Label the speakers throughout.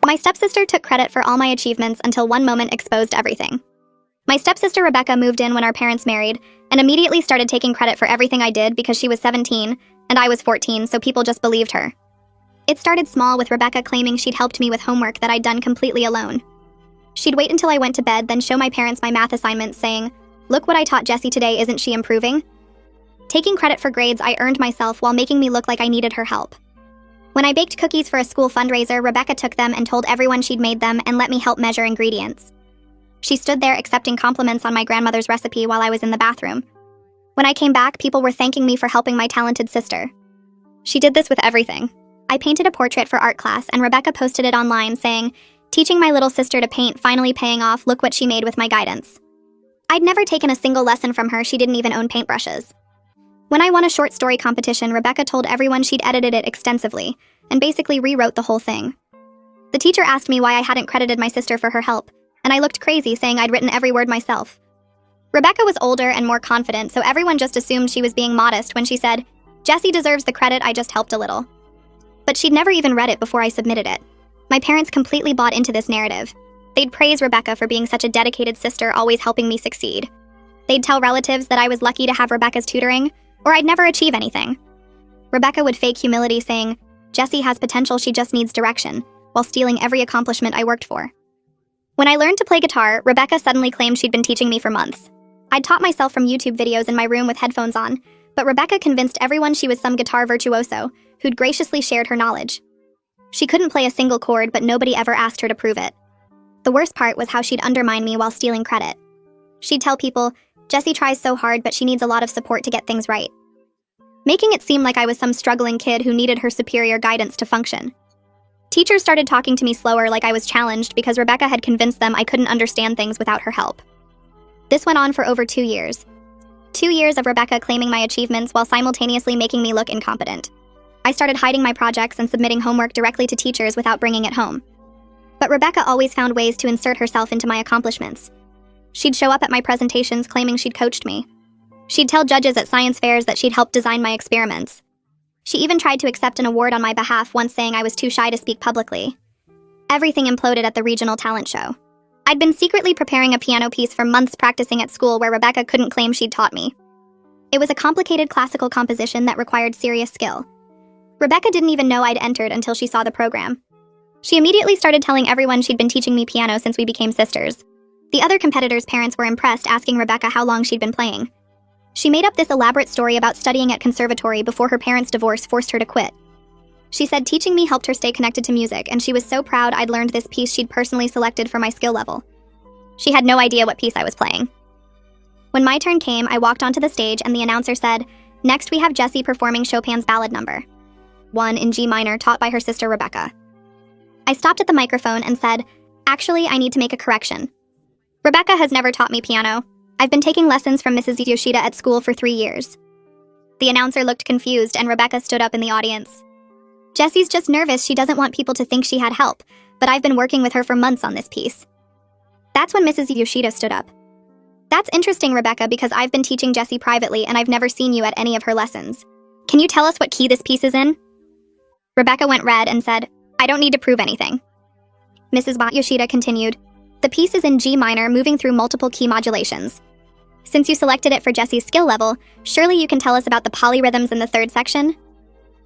Speaker 1: My stepsister took credit for all my achievements until one moment exposed everything. My stepsister Rebecca moved in when our parents married and immediately started taking credit for everything I did because she was 17 and I was 14, so people just believed her. It started small with Rebecca claiming she'd helped me with homework that I'd done completely alone. She'd wait until I went to bed, then show my parents my math assignments saying, "Look what I taught Jessie today, isn't she improving?" Taking credit for grades I earned myself while making me look like I needed her help. When I baked cookies for a school fundraiser, Rebecca took them and told everyone she'd made them and let me help measure ingredients. She stood there accepting compliments on my grandmother's recipe while I was in the bathroom. When I came back, people were thanking me for helping my talented sister. She did this with everything. I painted a portrait for art class and Rebecca posted it online saying, "Teaching my little sister to paint finally paying off, look what she made with my guidance." I'd never taken a single lesson from her, she didn't even own paintbrushes. When I won a short story competition, Rebecca told everyone she'd edited it extensively and basically rewrote the whole thing. The teacher asked me why I hadn't credited my sister for her help, and I looked crazy saying I'd written every word myself. Rebecca was older and more confident, so everyone just assumed she was being modest when she said, "Jessie deserves the credit, I just helped a little." But she'd never even read it before I submitted it. My parents completely bought into this narrative. They'd praise Rebecca for being such a dedicated sister, always helping me succeed. They'd tell relatives that I was lucky to have Rebecca's tutoring, or I'd never achieve anything. Rebecca would fake humility saying, "Jessie has potential, she just needs direction," while stealing every accomplishment I worked for. When I learned to play guitar, Rebecca suddenly claimed she'd been teaching me for months. I'd taught myself from YouTube videos in my room with headphones on, but Rebecca convinced everyone she was some guitar virtuoso who'd graciously shared her knowledge. She couldn't play a single chord, but nobody ever asked her to prove it. The worst part was how she'd undermine me while stealing credit. She'd tell people, "Jessie tries so hard, but she needs a lot of support to get things right," making it seem like I was some struggling kid who needed her superior guidance to function. Teachers started talking to me slower, like I was challenged, because Rebecca had convinced them I couldn't understand things without her help. This went on for over 2 years. 2 years of Rebecca claiming my achievements while simultaneously making me look incompetent. I started hiding my projects and submitting homework directly to teachers without bringing it home. But Rebecca always found ways to insert herself into my accomplishments. She'd show up at my presentations claiming she'd coached me. She'd tell judges at science fairs that she'd helped design my experiments. She even tried to accept an award on my behalf, once saying I was too shy to speak publicly. Everything imploded at the regional talent show. I'd been secretly preparing a piano piece for months practicing at school where Rebecca couldn't claim she'd taught me. It was a complicated classical composition that required serious skill. Rebecca didn't even know I'd entered until she saw the program. She immediately started telling everyone she'd been teaching me piano since we became sisters. The other competitors' parents were impressed, asking Rebecca how long she'd been playing. She made up this elaborate story about studying at conservatory before her parents' divorce forced her to quit. She said teaching me helped her stay connected to music, and she was so proud I'd learned this piece she'd personally selected for my skill level. She had no idea what piece I was playing. When my turn came, I walked onto the stage and the announcer said, "Next we have Jessie performing Chopin's Ballad No. 1 in G minor, taught by her sister Rebecca." I stopped at the microphone and said, "Actually, I need to make a correction. Rebecca has never taught me piano. I've been taking lessons from Mrs. Yoshida at school for 3 years." The announcer looked confused and Rebecca stood up in the audience. "Jessie's just nervous, she doesn't want people to think she had help, but I've been working with her for months on this piece." That's when Mrs. Yoshida stood up. "That's interesting, Rebecca, because I've been teaching Jessie privately and I've never seen you at any of her lessons. Can you tell us what key this piece is in?" Rebecca went red and said, "I don't need to prove anything." Mrs. Yoshida continued, "The piece is in G minor, moving through multiple key modulations. Since you selected it for Jessie's skill level, surely you can tell us about the polyrhythms in the third section?"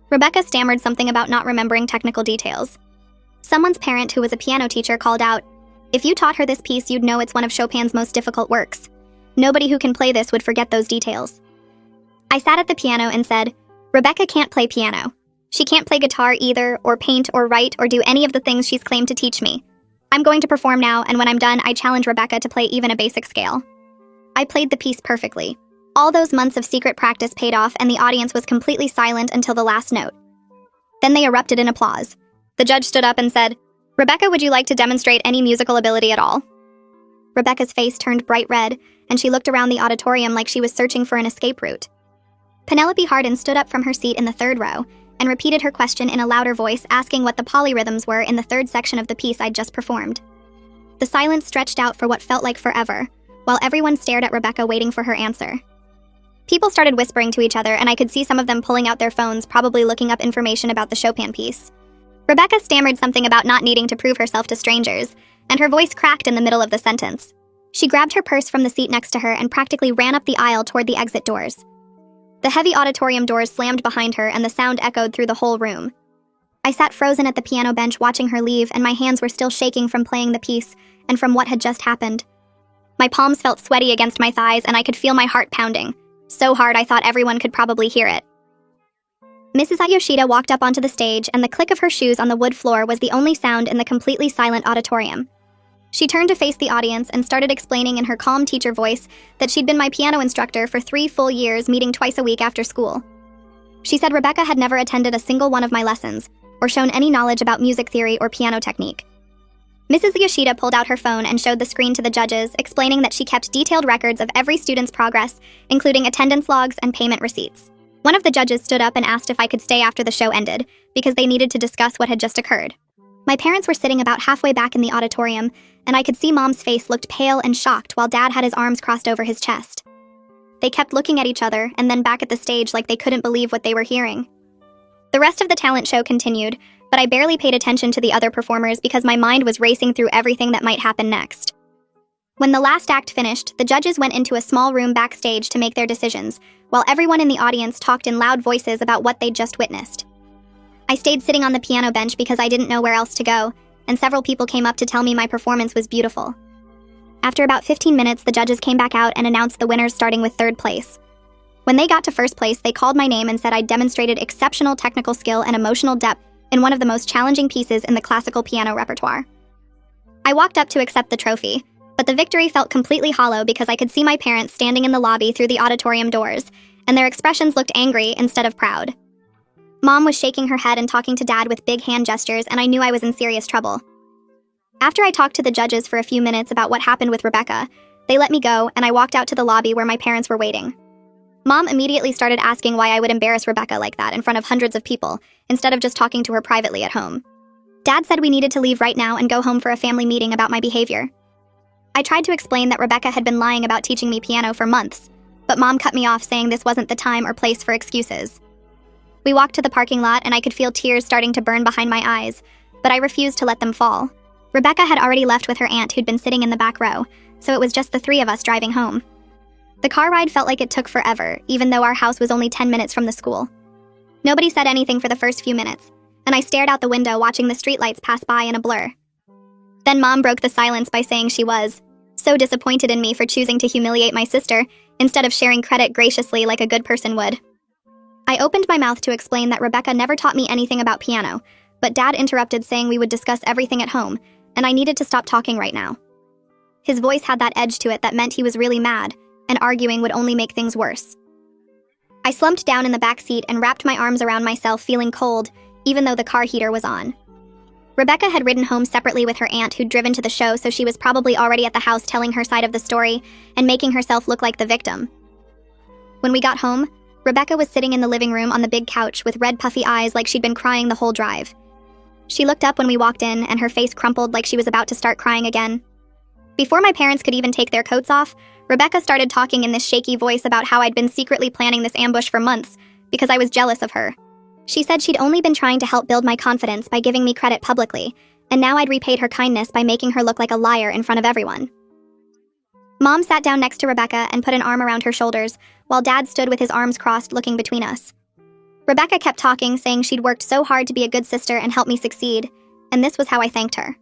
Speaker 1: Rebecca stammered something about not remembering technical details. Someone's parent, who was a piano teacher, called out, "If you taught her this piece, you'd know it's one of Chopin's most difficult works. Nobody who can play this would forget those details." I sat at the piano and said, "Rebecca can't play piano. She can't play guitar either, or paint, or write, or do any of the things she's claimed to teach me. I'm going to perform now, and when I'm done, I challenge Rebecca to play even a basic scale." I played the piece perfectly. All those months of secret practice paid off, and the audience was completely silent until the last note. Then they erupted in applause. The judge stood up and said, "Rebecca, would you like to demonstrate any musical ability at all?" Rebecca's face turned bright red, and she looked around the auditorium like she was searching for an escape route. Penelope Harden stood up from her seat in the third row and repeated her question in a louder voice, asking what the polyrhythms were in the third section of the piece I'd just performed. The silence stretched out for what felt like forever, while everyone stared at Rebecca waiting for her answer. People started whispering to each other, and I could see some of them pulling out their phones, probably looking up information about the Chopin piece. Rebecca stammered something about not needing to prove herself to strangers, and her voice cracked in the middle of the sentence. She grabbed her purse from the seat next to her and practically ran up the aisle toward the exit doors. The heavy auditorium doors slammed behind her and the sound echoed through the whole room. I sat frozen at the piano bench watching her leave, and my hands were still shaking from playing the piece and from what had just happened. My palms felt sweaty against my thighs and I could feel my heart pounding, so hard I thought everyone could probably hear it. Mrs. Yoshida walked up onto the stage, and the click of her shoes on the wood floor was the only sound in the completely silent auditorium. She turned to face the audience and started explaining in her calm teacher voice that she'd been my piano instructor for 3 full years, meeting twice a week after school. She said Rebecca had never attended a single one of my lessons, or shown any knowledge about music theory or piano technique. Mrs. Yoshida pulled out her phone and showed the screen to the judges, explaining that she kept detailed records of every student's progress, including attendance logs and payment receipts. One of the judges stood up and asked if I could stay after the show ended, because they needed to discuss what had just occurred. My parents were sitting about halfway back in the auditorium, and I could see Mom's face looked pale and shocked while Dad had his arms crossed over his chest. They kept looking at each other and then back at the stage like they couldn't believe what they were hearing. The rest of the talent show continued, but I barely paid attention to the other performers because my mind was racing through everything that might happen next. When the last act finished, the judges went into a small room backstage to make their decisions, while everyone in the audience talked in loud voices about what they'd just witnessed. I stayed sitting on the piano bench because I didn't know where else to go, and several people came up to tell me my performance was beautiful. After about 15 minutes, the judges came back out and announced the winners, starting with 3rd place. When they got to 1st place, they called my name and said I'd demonstrated exceptional technical skill and emotional depth in one of the most challenging pieces in the classical piano repertoire. I walked up to accept the trophy, but the victory felt completely hollow because I could see my parents standing in the lobby through the auditorium doors, and their expressions looked angry instead of proud. Mom was shaking her head and talking to Dad with big hand gestures, and I knew I was in serious trouble. After I talked to the judges for a few minutes about what happened with Rebecca, they let me go, and I walked out to the lobby where my parents were waiting. Mom immediately started asking why I would embarrass Rebecca like that in front of hundreds of people, instead of just talking to her privately at home. Dad said we needed to leave right now and go home for a family meeting about my behavior. I tried to explain that Rebecca had been lying about teaching me piano for months, but Mom cut me off, saying this wasn't the time or place for excuses. We walked to the parking lot and I could feel tears starting to burn behind my eyes, but I refused to let them fall. Rebecca had already left with her aunt who'd been sitting in the back row, so it was just the 3 of us driving home. The car ride felt like it took forever, even though our house was only 10 minutes from the school. Nobody said anything for the first few minutes, and I stared out the window watching the streetlights pass by in a blur. Then Mom broke the silence by saying she was so disappointed in me for choosing to humiliate my sister instead of sharing credit graciously like a good person would. I opened my mouth to explain that Rebecca never taught me anything about piano, but Dad interrupted, saying we would discuss everything at home, and I needed to stop talking right now. His voice had that edge to it that meant he was really mad, and arguing would only make things worse. I slumped down in the back seat and wrapped my arms around myself, feeling cold, even though the car heater was on. Rebecca had ridden home separately with her aunt who'd driven to the show, so she was probably already at the house telling her side of the story and making herself look like the victim. When we got home, Rebecca was sitting in the living room on the big couch with red puffy eyes like she'd been crying the whole drive. She looked up when we walked in and her face crumpled like she was about to start crying again. Before my parents could even take their coats off, Rebecca started talking in this shaky voice about how I'd been secretly planning this ambush for months because I was jealous of her. She said she'd only been trying to help build my confidence by giving me credit publicly, and now I'd repaid her kindness by making her look like a liar in front of everyone. Mom sat down next to Rebecca and put an arm around her shoulders, while Dad stood with his arms crossed looking between us. Rebecca kept talking, saying she'd worked so hard to be a good sister and help me succeed, and this was how I thanked her.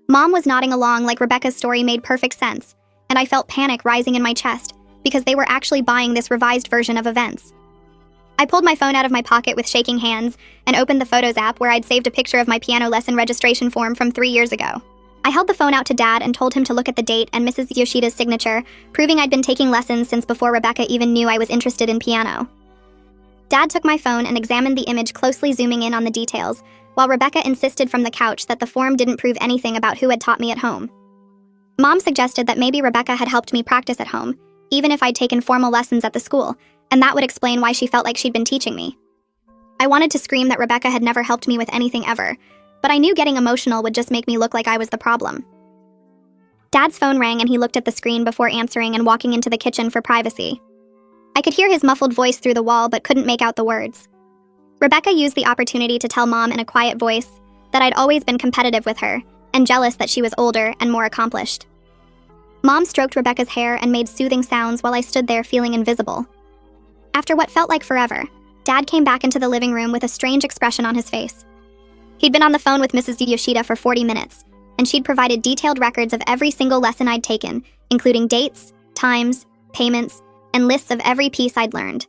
Speaker 1: Mom was nodding along like Rebecca's story made perfect sense, and I felt panic rising in my chest because they were actually buying this revised version of events. I pulled my phone out of my pocket with shaking hands and opened the Photos app where I'd saved a picture of my piano lesson registration form from 3 years ago. I held the phone out to Dad and told him to look at the date and Mrs. Yoshida's signature, proving I'd been taking lessons since before Rebecca even knew I was interested in piano. Dad took my phone and examined the image, closely zooming in on the details, while Rebecca insisted from the couch that the form didn't prove anything about who had taught me at home. Mom suggested that maybe Rebecca had helped me practice at home, even if I'd taken formal lessons at the school, and that would explain why she felt like she'd been teaching me. I wanted to scream that Rebecca had never helped me with anything ever, but I knew getting emotional would just make me look like I was the problem. Dad's phone rang and he looked at the screen before answering and walking into the kitchen for privacy. I could hear his muffled voice through the wall but couldn't make out the words. Rebecca used the opportunity to tell Mom in a quiet voice that I'd always been competitive with her, and jealous that she was older and more accomplished. Mom stroked Rebecca's hair and made soothing sounds while I stood there feeling invisible. After what felt like forever, Dad came back into the living room with a strange expression on his face. He'd been on the phone with Mrs. Yoshida for 40 minutes, and she'd provided detailed records of every single lesson I'd taken, including dates, times, payments, and lists of every piece I'd learned.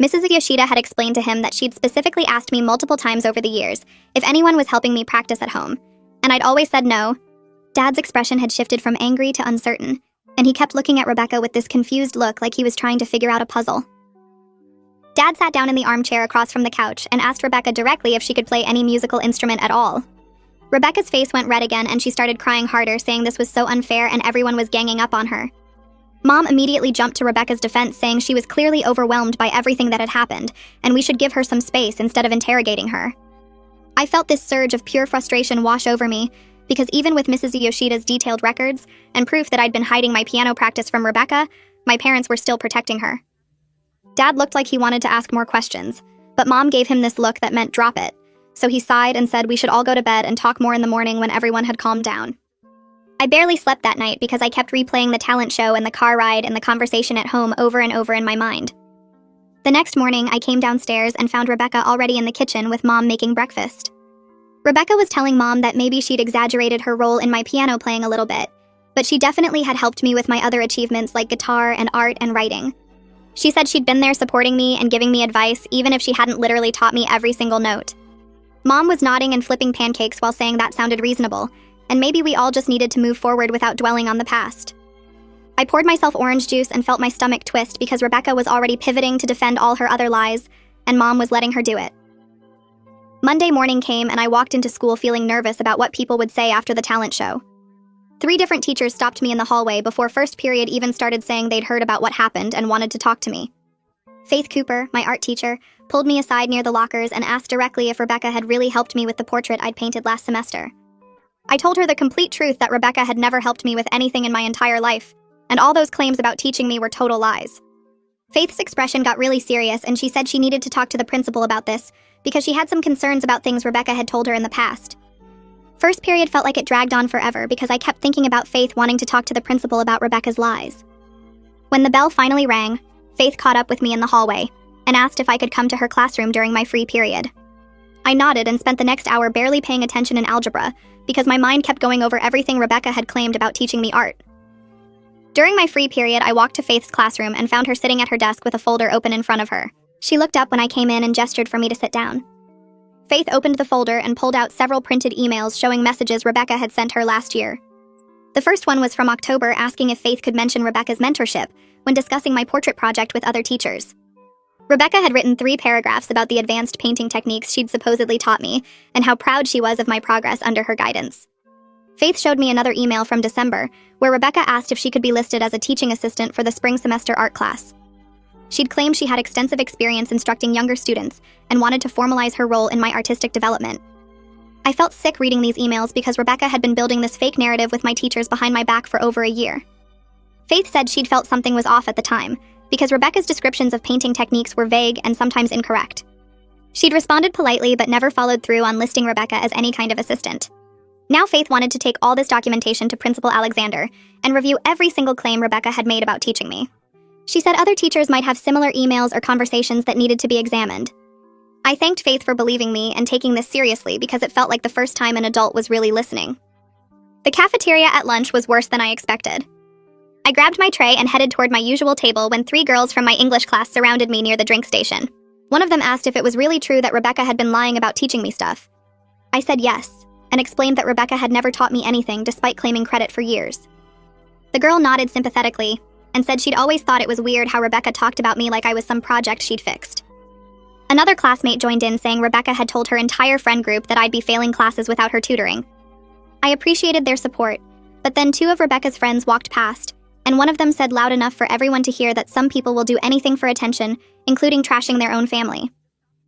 Speaker 1: Mrs. Yoshida had explained to him that she'd specifically asked me multiple times over the years if anyone was helping me practice at home, and I'd always said no. Dad's expression had shifted from angry to uncertain, and he kept looking at Rebecca with this confused look like he was trying to figure out a puzzle. Dad sat down in the armchair across from the couch and asked Rebecca directly if she could play any musical instrument at all. Rebecca's face went red again and she started crying harder, saying this was so unfair and everyone was ganging up on her. Mom immediately jumped to Rebecca's defense, saying she was clearly overwhelmed by everything that had happened, and we should give her some space instead of interrogating her. I felt this surge of pure frustration wash over me, because even with Mrs. Yoshida's detailed records and proof that I'd been hiding my piano practice from Rebecca, my parents were still protecting her. Dad looked like he wanted to ask more questions, but Mom gave him this look that meant drop it, so he sighed and said we should all go to bed and talk more in the morning when everyone had calmed down. I barely slept that night because I kept replaying the talent show and the car ride and the conversation at home over and over in my mind. The next morning, I came downstairs and found Rebecca already in the kitchen with Mom making breakfast. Rebecca was telling Mom that maybe she'd exaggerated her role in my piano playing a little bit, but she definitely had helped me with my other achievements like guitar and art and writing. She said she'd been there supporting me and giving me advice even if she hadn't literally taught me every single note. Mom was nodding and flipping pancakes while saying that sounded reasonable, and maybe we all just needed to move forward without dwelling on the past. I poured myself orange juice and felt my stomach twist because Rebecca was already pivoting to defend all her other lies, and Mom was letting her do it. Monday morning came and I walked into school feeling nervous about what people would say after the talent show. 3 different teachers stopped me in the hallway before first period even started, saying they'd heard about what happened and wanted to talk to me. Faith Cooper, my art teacher, pulled me aside near the lockers and asked directly if Rebecca had really helped me with the portrait I'd painted last semester. I told her the complete truth that Rebecca had never helped me with anything in my entire life, and all those claims about teaching me were total lies. Faith's expression got really serious and she said she needed to talk to the principal about this because she had some concerns about things Rebecca had told her in the past. First period felt like it dragged on forever because I kept thinking about Faith wanting to talk to the principal about Rebecca's lies. When the bell finally rang, Faith caught up with me in the hallway and asked if I could come to her classroom during my free period. I nodded and spent the next hour barely paying attention in algebra because my mind kept going over everything Rebecca had claimed about teaching me art. During my free period, I walked to Faith's classroom and found her sitting at her desk with a folder open in front of her. She looked up when I came in and gestured for me to sit down. Faith opened the folder and pulled out several printed emails showing messages Rebecca had sent her last year. The first one was from October, asking if Faith could mention Rebecca's mentorship when discussing my portrait project with other teachers. Rebecca had written 3 paragraphs about the advanced painting techniques she'd supposedly taught me and how proud she was of my progress under her guidance. Faith showed me another email from December where Rebecca asked if she could be listed as a teaching assistant for the spring semester art class. She'd claimed she had extensive experience instructing younger students and wanted to formalize her role in my artistic development. I felt sick reading these emails because Rebecca had been building this fake narrative with my teachers behind my back for over a year. Faith said she'd felt something was off at the time because Rebecca's descriptions of painting techniques were vague and sometimes incorrect. She'd responded politely but never followed through on listing Rebecca as any kind of assistant. Now Faith wanted to take all this documentation to Principal Alexander and review every single claim Rebecca had made about teaching me. She said other teachers might have similar emails or conversations that needed to be examined. I thanked Faith for believing me and taking this seriously because it felt like the first time an adult was really listening. The cafeteria at lunch was worse than I expected. I grabbed my tray and headed toward my usual table when 3 girls from my English class surrounded me near the drink station. One of them asked if it was really true that Rebecca had been lying about teaching me stuff. I said yes, and explained that Rebecca had never taught me anything despite claiming credit for years. The girl nodded sympathetically and said she'd always thought it was weird how Rebecca talked about me like I was some project she'd fixed. Another classmate joined in, saying Rebecca had told her entire friend group that I'd be failing classes without her tutoring. I appreciated their support, but then 2 of Rebecca's friends walked past, and one of them said loud enough for everyone to hear that some people will do anything for attention, including trashing their own family.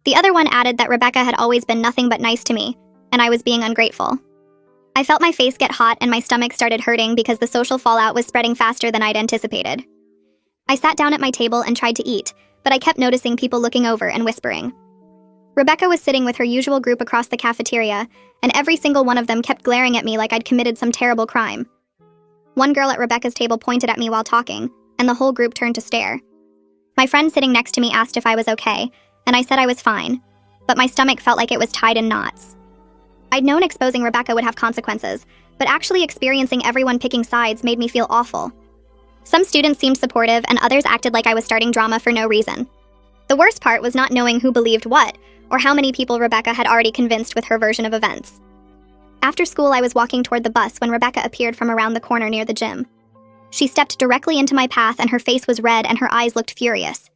Speaker 1: The other one added that Rebecca had always been nothing but nice to me, and I was being ungrateful. I felt my face get hot and my stomach started hurting because the social fallout was spreading faster than I'd anticipated. I sat down at my table and tried to eat, but I kept noticing people looking over and whispering. Rebecca was sitting with her usual group across the cafeteria, and every single one of them kept glaring at me like I'd committed some terrible crime. One girl at Rebecca's table pointed at me while talking, and the whole group turned to stare. My friend sitting next to me asked if I was okay, and I said I was fine, but my stomach felt like it was tied in knots. I'd known exposing Rebecca would have consequences, but actually experiencing everyone picking sides made me feel awful. Some students seemed supportive, and others acted like I was starting drama for no reason. The worst part was not knowing who believed what, or how many people Rebecca had already convinced with her version of events. After school, I was walking toward the bus when Rebecca appeared from around the corner near the gym. She stepped directly into my path, and her face was red and her eyes looked furious.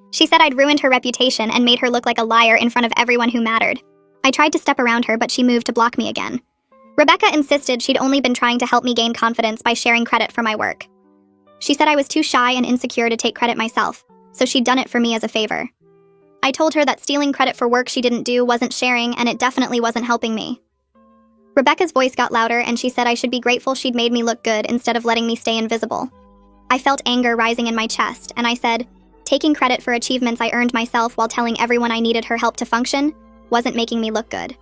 Speaker 1: She said I'd ruined her reputation and made her look like a liar in front of everyone who mattered. I tried to step around her, but she moved to block me again. Rebecca insisted she'd only been trying to help me gain confidence by sharing credit for my work. She said I was too shy and insecure to take credit myself, so she'd done it for me as a favor. I told her that stealing credit for work she didn't do wasn't sharing, and it definitely wasn't helping me. Rebecca's voice got louder, and she said I should be grateful she'd made me look good instead of letting me stay invisible. I felt anger rising in my chest, and I said, taking credit for achievements I earned myself while telling everyone I needed her help to function wasn't making me look good.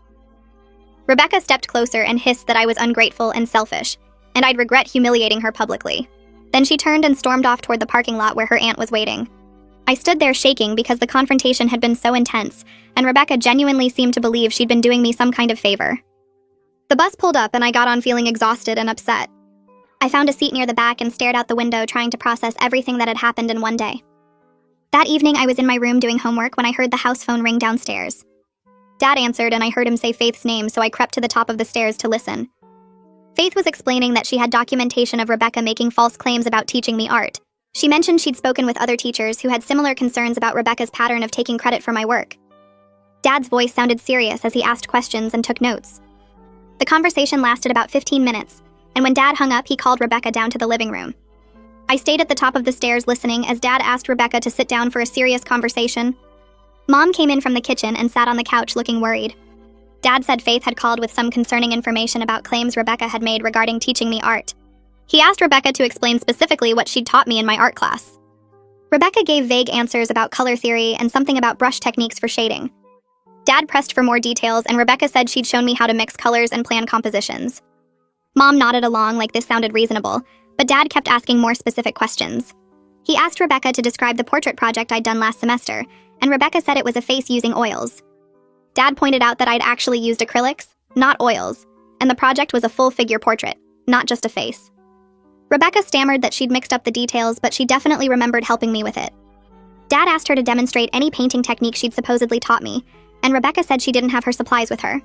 Speaker 1: Rebecca stepped closer and hissed that I was ungrateful and selfish, and I'd regret humiliating her publicly. Then she turned and stormed off toward the parking lot where her aunt was waiting. I stood there shaking because the confrontation had been so intense, and Rebecca genuinely seemed to believe she'd been doing me some kind of favor. The bus pulled up and I got on feeling exhausted and upset. I found a seat near the back and stared out the window trying to process everything that had happened in one day. That evening I was in my room doing homework when I heard the house phone ring downstairs. Dad answered and I heard him say Faith's name, so I crept to the top of the stairs to listen. Faith was explaining that she had documentation of Rebecca making false claims about teaching me art. She mentioned she'd spoken with other teachers who had similar concerns about Rebecca's pattern of taking credit for my work. Dad's voice sounded serious as he asked questions and took notes. The conversation lasted about 15 minutes, and when Dad hung up, he called Rebecca down to the living room. I stayed at the top of the stairs listening as Dad asked Rebecca to sit down for a serious conversation. Mom came in from the kitchen and sat on the couch looking worried. Dad said Faith had called with some concerning information about claims Rebecca had made regarding teaching me art. He asked Rebecca to explain specifically what she'd taught me in my art class. Rebecca gave vague answers about color theory and something about brush techniques for shading. Dad pressed for more details, and Rebecca said she'd shown me how to mix colors and plan compositions. Mom nodded along like this sounded reasonable, but Dad kept asking more specific questions. He asked Rebecca to describe the portrait project I'd done last semester, and Rebecca said it was a face using oils. Dad pointed out that I'd actually used acrylics, not oils, and the project was a full figure portrait, not just a face. Rebecca stammered that she'd mixed up the details, but she definitely remembered helping me with it. Dad asked her to demonstrate any painting technique she'd supposedly taught me, and Rebecca said she didn't have her supplies with her.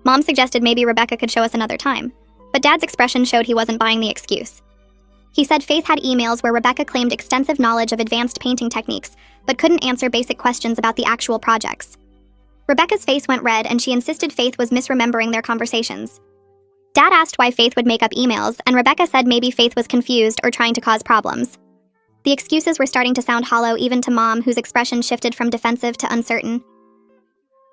Speaker 1: Mom suggested maybe Rebecca could show us another time, but Dad's expression showed he wasn't buying the excuse. He said Faith had emails where Rebecca claimed extensive knowledge of advanced painting techniques, but couldn't answer basic questions about the actual projects. Rebecca's face went red, and she insisted Faith was misremembering their conversations. Dad asked why Faith would make up emails, and Rebecca said maybe Faith was confused or trying to cause problems. The excuses were starting to sound hollow even to Mom, whose expression shifted from defensive to uncertain.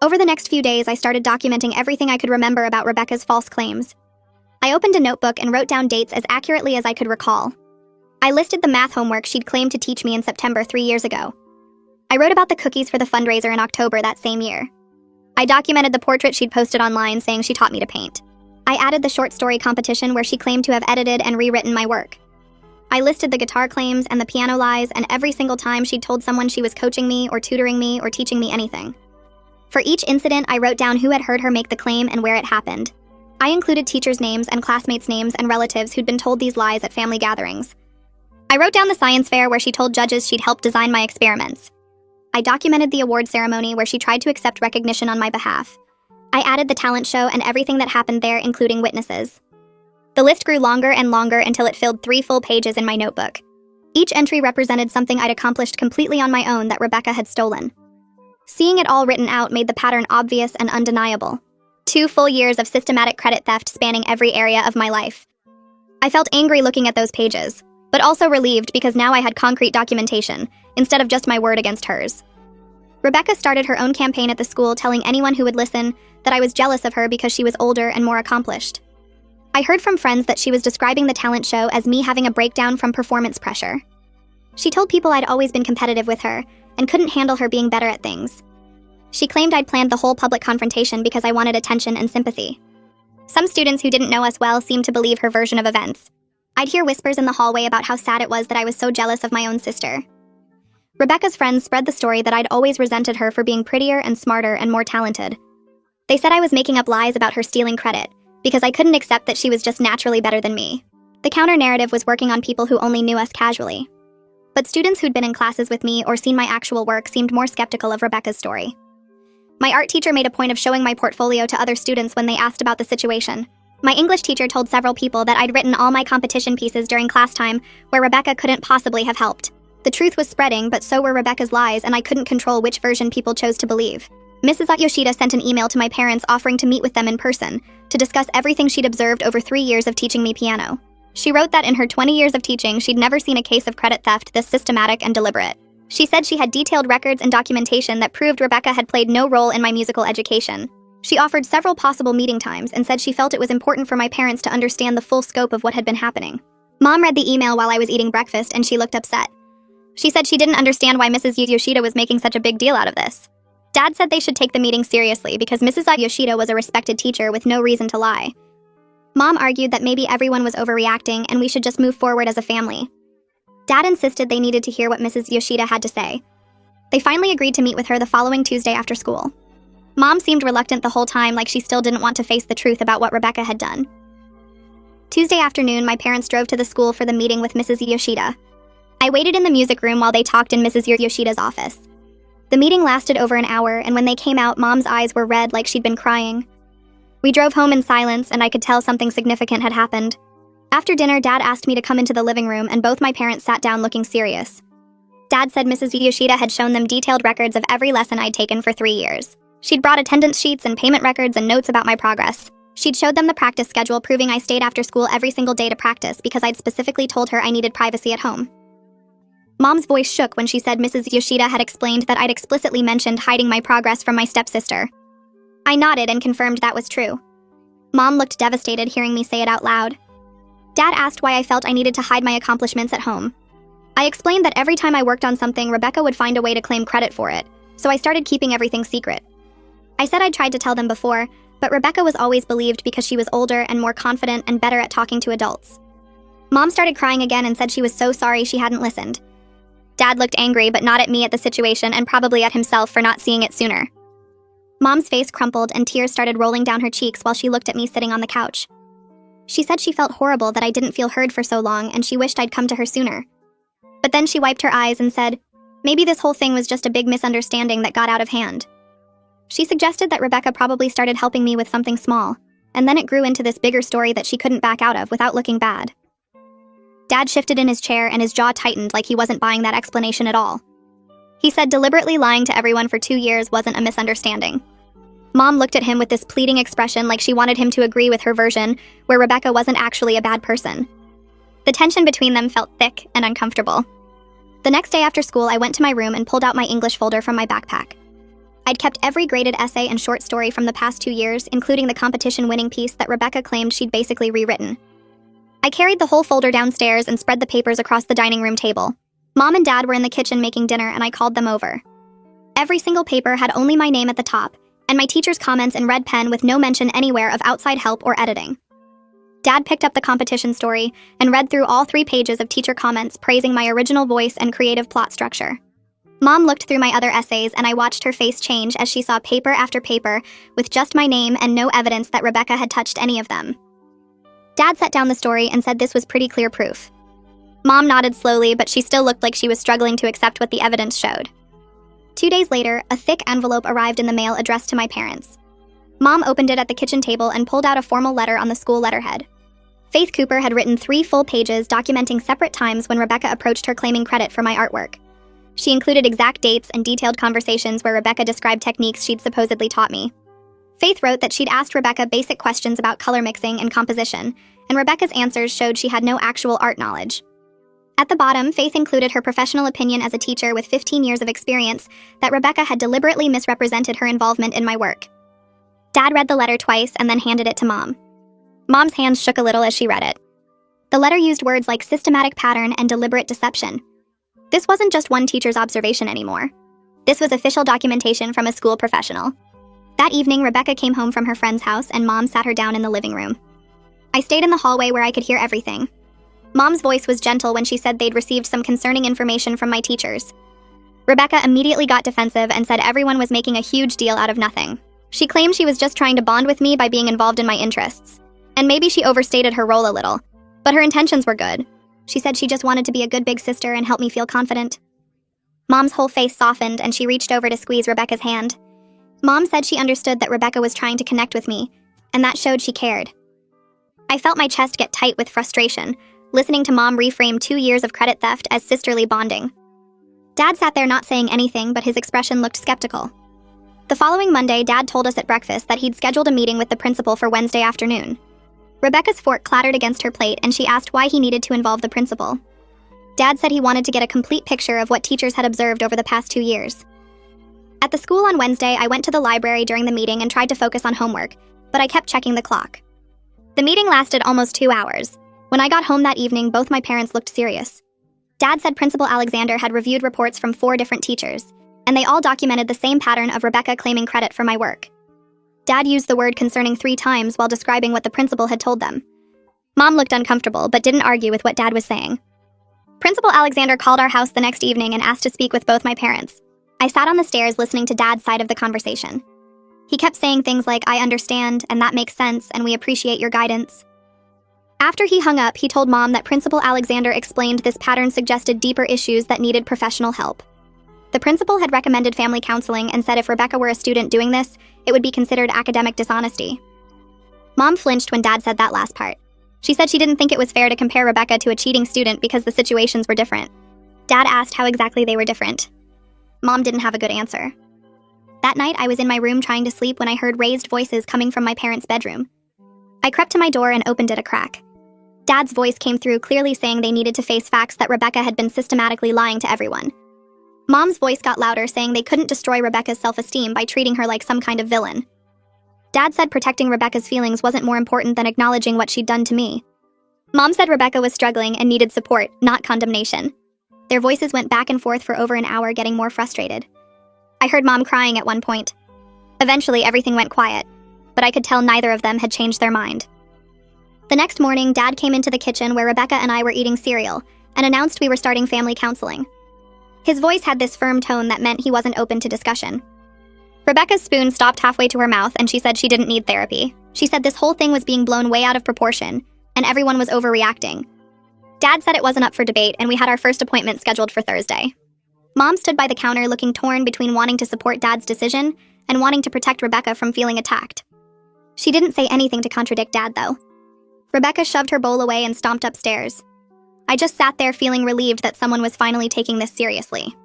Speaker 1: Over the next few days, I started documenting everything I could remember about Rebecca's false claims. I opened a notebook and wrote down dates as accurately as I could recall. I listed the math homework she'd claimed to teach me in September 3 years ago. I wrote about the cookies for the fundraiser in October that same year. I documented the portrait she'd posted online saying she taught me to paint. I added the short story competition where she claimed to have edited and rewritten my work. I listed the guitar claims and the piano lies, and every single time she'd told someone she was coaching me or tutoring me or teaching me anything. For each incident, I wrote down who had heard her make the claim and where it happened. I included teachers' names and classmates' names and relatives who'd been told these lies at family gatherings. I wrote down the science fair where she told judges she'd helped design my experiments. I documented the award ceremony where she tried to accept recognition on my behalf. I added the talent show and everything that happened there, including witnesses. The list grew longer and longer until it filled 3 full pages in my notebook. Each entry represented something I'd accomplished completely on my own that Rebecca had stolen. Seeing it all written out made the pattern obvious and undeniable. 2 full years of systematic credit theft spanning every area of my life. I felt angry looking at those pages, but also relieved because now I had concrete documentation, instead of just my word against hers. Rebecca started her own campaign at the school telling anyone who would listen that I was jealous of her because she was older and more accomplished. I heard from friends that she was describing the talent show as me having a breakdown from performance pressure. She told people I'd always been competitive with her and couldn't handle her being better at things. She claimed I'd planned the whole public confrontation because I wanted attention and sympathy. Some students who didn't know us well seemed to believe her version of events. I'd hear whispers in the hallway about how sad it was that I was so jealous of my own sister. Rebecca's friends spread the story that I'd always resented her for being prettier and smarter and more talented. They said I was making up lies about her stealing credit, because I couldn't accept that she was just naturally better than me. The counter-narrative was working on people who only knew us casually. But students who'd been in classes with me or seen my actual work seemed more skeptical of Rebecca's story. My art teacher made a point of showing my portfolio to other students when they asked about the situation. My English teacher told several people that I'd written all my competition pieces during class time, where Rebecca couldn't possibly have helped. The truth was spreading, but so were Rebecca's lies, and I couldn't control which version people chose to believe. Mrs. Yoshida sent an email to my parents offering to meet with them in person, to discuss everything she'd observed over 3 years of teaching me piano. She wrote that in her 20 years of teaching, she'd never seen a case of credit theft this systematic and deliberate. She said she had detailed records and documentation that proved Rebecca had played no role in my musical education. She offered several possible meeting times and said she felt it was important for my parents to understand the full scope of what had been happening. Mom read the email while I was eating breakfast and she looked upset. She said she didn't understand why Mrs. Yoshida was making such a big deal out of this. Dad said they should take the meeting seriously because Mrs. Yoshida was a respected teacher with no reason to lie. Mom argued that maybe everyone was overreacting and we should just move forward as a family. Dad insisted they needed to hear what Mrs. Yoshida had to say. They finally agreed to meet with her the following Tuesday after school. Mom seemed reluctant the whole time, like she still didn't want to face the truth about what Rebecca had done. Tuesday afternoon, my parents drove to the school for the meeting with Mrs. Yoshida. I waited in the music room while they talked in Mrs. Yoshida's office. The meeting lasted over an hour, and when they came out, Mom's eyes were red like she'd been crying. We drove home in silence, and I could tell something significant had happened. After dinner, Dad asked me to come into the living room, and both my parents sat down looking serious. Dad said Mrs. Yoshida had shown them detailed records of every lesson I'd taken for 3 years. She'd brought attendance sheets and payment records and notes about my progress. She'd showed them the practice schedule proving I stayed after school every single day to practice because I'd specifically told her I needed privacy at home. Mom's voice shook when she said Mrs. Yoshida had explained that I'd explicitly mentioned hiding my progress from my stepsister. I nodded and confirmed that was true. Mom looked devastated hearing me say it out loud. Dad asked why I felt I needed to hide my accomplishments at home. I explained that every time I worked on something, Rebecca would find a way to claim credit for it, so I started keeping everything secret. I said I'd tried to tell them before, but Rebecca was always believed because she was older and more confident and better at talking to adults. Mom started crying again and said she was so sorry she hadn't listened. Dad looked angry, but not at me at the situation and probably at himself for not seeing it sooner. Mom's face crumpled and tears started rolling down her cheeks while she looked at me sitting on the couch. She said she felt horrible that I didn't feel heard for so long and she wished I'd come to her sooner. But then she wiped her eyes and said, maybe this whole thing was just a big misunderstanding that got out of hand. She suggested that Rebecca probably started helping me with something small, and then it grew into this bigger story that she couldn't back out of without looking bad. Dad shifted in his chair and his jaw tightened like he wasn't buying that explanation at all. He said deliberately lying to everyone for 2 years wasn't a misunderstanding. Mom looked at him with this pleading expression like she wanted him to agree with her version, where Rebecca wasn't actually a bad person. The tension between them felt thick and uncomfortable. The next day after school, I went to my room and pulled out my English folder from my backpack. I'd kept every graded essay and short story from the past 2 years, including the competition-winning piece that Rebecca claimed she'd basically rewritten. I carried the whole folder downstairs and spread the papers across the dining room table. Mom and Dad were in the kitchen making dinner, and I called them over. Every single paper had only my name at the top, and my teacher's comments in red pen with no mention anywhere of outside help or editing. Dad picked up the competition story and read through all 3 pages of teacher comments praising my original voice and creative plot structure. Mom looked through my other essays, and I watched her face change as she saw paper after paper with just my name and no evidence that Rebecca had touched any of them. Dad set down the story and said this was pretty clear proof. Mom nodded slowly, but she still looked like she was struggling to accept what the evidence showed. 2 days later, a thick envelope arrived in the mail addressed to my parents. Mom opened it at the kitchen table and pulled out a formal letter on the school letterhead. Faith Cooper had written 3 full pages documenting separate times when Rebecca approached her claiming credit for my artwork. She included exact dates and detailed conversations where Rebecca described techniques she'd supposedly taught me. Faith wrote that she'd asked Rebecca basic questions about color mixing and composition, and Rebecca's answers showed she had no actual art knowledge. At the bottom, Faith included her professional opinion as a teacher with 15 years of experience that Rebecca had deliberately misrepresented her involvement in my work. Dad read the letter twice and then handed it to Mom. Mom's hands shook a little as she read it. The letter used words like systematic pattern and deliberate deception. This wasn't just one teacher's observation anymore. This was official documentation from a school professional. That evening, Rebecca came home from her friend's house and Mom sat her down in the living room. I stayed in the hallway where I could hear everything. Mom's voice was gentle when she said they'd received some concerning information from my teachers. Rebecca immediately got defensive and said everyone was making a huge deal out of nothing. She claimed she was just trying to bond with me by being involved in my interests. And maybe she overstated her role a little, but her intentions were good. She said she just wanted to be a good big sister and help me feel confident. Mom's whole face softened and she reached over to squeeze Rebecca's hand. Mom said she understood that Rebecca was trying to connect with me, and that showed she cared. I felt my chest get tight with frustration, listening to Mom reframe 2 years of credit theft as sisterly bonding. Dad sat there not saying anything, but his expression looked skeptical. The following Monday, Dad told us at breakfast that he'd scheduled a meeting with the principal for Wednesday afternoon. Rebecca's fork clattered against her plate and she asked why he needed to involve the principal. Dad said he wanted to get a complete picture of what teachers had observed over the past 2 years. At the school on Wednesday, I went to the library during the meeting and tried to focus on homework, but I kept checking the clock. The meeting lasted almost 2 hours. When I got home that evening, both my parents looked serious. Dad said Principal Alexander had reviewed reports from 4 different teachers, and they all documented the same pattern of Rebecca claiming credit for my work. Dad used the word concerning 3 times while describing what the principal had told them. Mom looked uncomfortable, but didn't argue with what Dad was saying. Principal Alexander called our house the next evening and asked to speak with both my parents. I sat on the stairs listening to Dad's side of the conversation. He kept saying things like, "I understand, and that makes sense, and we appreciate your guidance." After he hung up, he told Mom that Principal Alexander explained this pattern suggested deeper issues that needed professional help. The principal had recommended family counseling and said if Rebecca were a student doing this, it would be considered academic dishonesty. Mom flinched when Dad said that last part. She said she didn't think it was fair to compare Rebecca to a cheating student because the situations were different. Dad asked how exactly they were different. Mom didn't have a good answer. That night, I was in my room trying to sleep when I heard raised voices coming from my parents' bedroom. I crept to my door and opened it a crack. Dad's voice came through clearly saying they needed to face facts that Rebecca had been systematically lying to everyone. Mom's voice got louder saying they couldn't destroy Rebecca's self-esteem by treating her like some kind of villain. Dad said protecting Rebecca's feelings wasn't more important than acknowledging what she'd done to me. Mom said Rebecca was struggling and needed support, not condemnation. Their voices went back and forth for over an hour, getting more frustrated. I heard Mom crying at one point. Eventually, everything went quiet, but I could tell neither of them had changed their mind. The next morning, Dad came into the kitchen where Rebecca and I were eating cereal and announced we were starting family counseling. His voice had this firm tone that meant he wasn't open to discussion. Rebecca's spoon stopped halfway to her mouth and she said she didn't need therapy. She said this whole thing was being blown way out of proportion and everyone was overreacting. Dad said it wasn't up for debate and we had our first appointment scheduled for Thursday. Mom stood by the counter looking torn between wanting to support Dad's decision and wanting to protect Rebecca from feeling attacked. She didn't say anything to contradict Dad, though. Rebecca shoved her bowl away and stomped upstairs. I just sat there feeling relieved that someone was finally taking this seriously.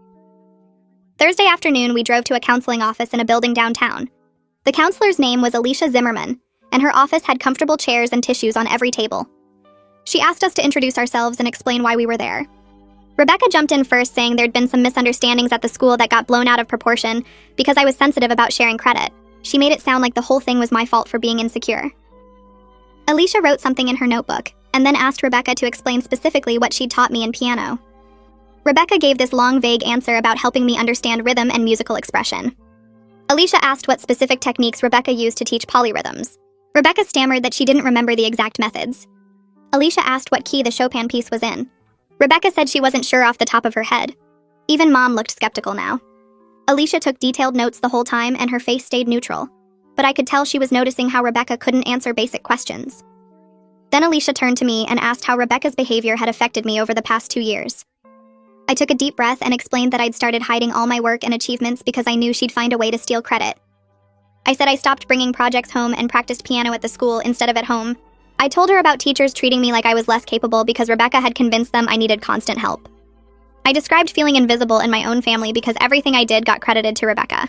Speaker 1: Thursday afternoon, we drove to a counseling office in a building downtown. The counselor's name was Alicia Zimmerman, and her office had comfortable chairs and tissues on every table. She asked us to introduce ourselves and explain why we were there. Rebecca jumped in first, saying there'd been some misunderstandings at the school that got blown out of proportion because I was sensitive about sharing credit. She made it sound like the whole thing was my fault for being insecure. Alicia wrote something in her notebook, and then asked Rebecca to explain specifically what she'd taught me in piano. Rebecca gave this long, vague answer about helping me understand rhythm and musical expression. Alicia asked what specific techniques Rebecca used to teach polyrhythms. Rebecca stammered that she didn't remember the exact methods. Alicia asked what key the Chopin piece was in. Rebecca said she wasn't sure off the top of her head. Even Mom looked skeptical now. Alicia took detailed notes the whole time and her face stayed neutral, but I could tell she was noticing how Rebecca couldn't answer basic questions. Then Alicia turned to me and asked how Rebecca's behavior had affected me over the past 2 years. I took a deep breath and explained that I'd started hiding all my work and achievements because I knew she'd find a way to steal credit. I said I stopped bringing projects home and practiced piano at the school instead of at home. I told her about teachers treating me like I was less capable because Rebecca had convinced them I needed constant help. I described feeling invisible in my own family because everything I did got credited to Rebecca.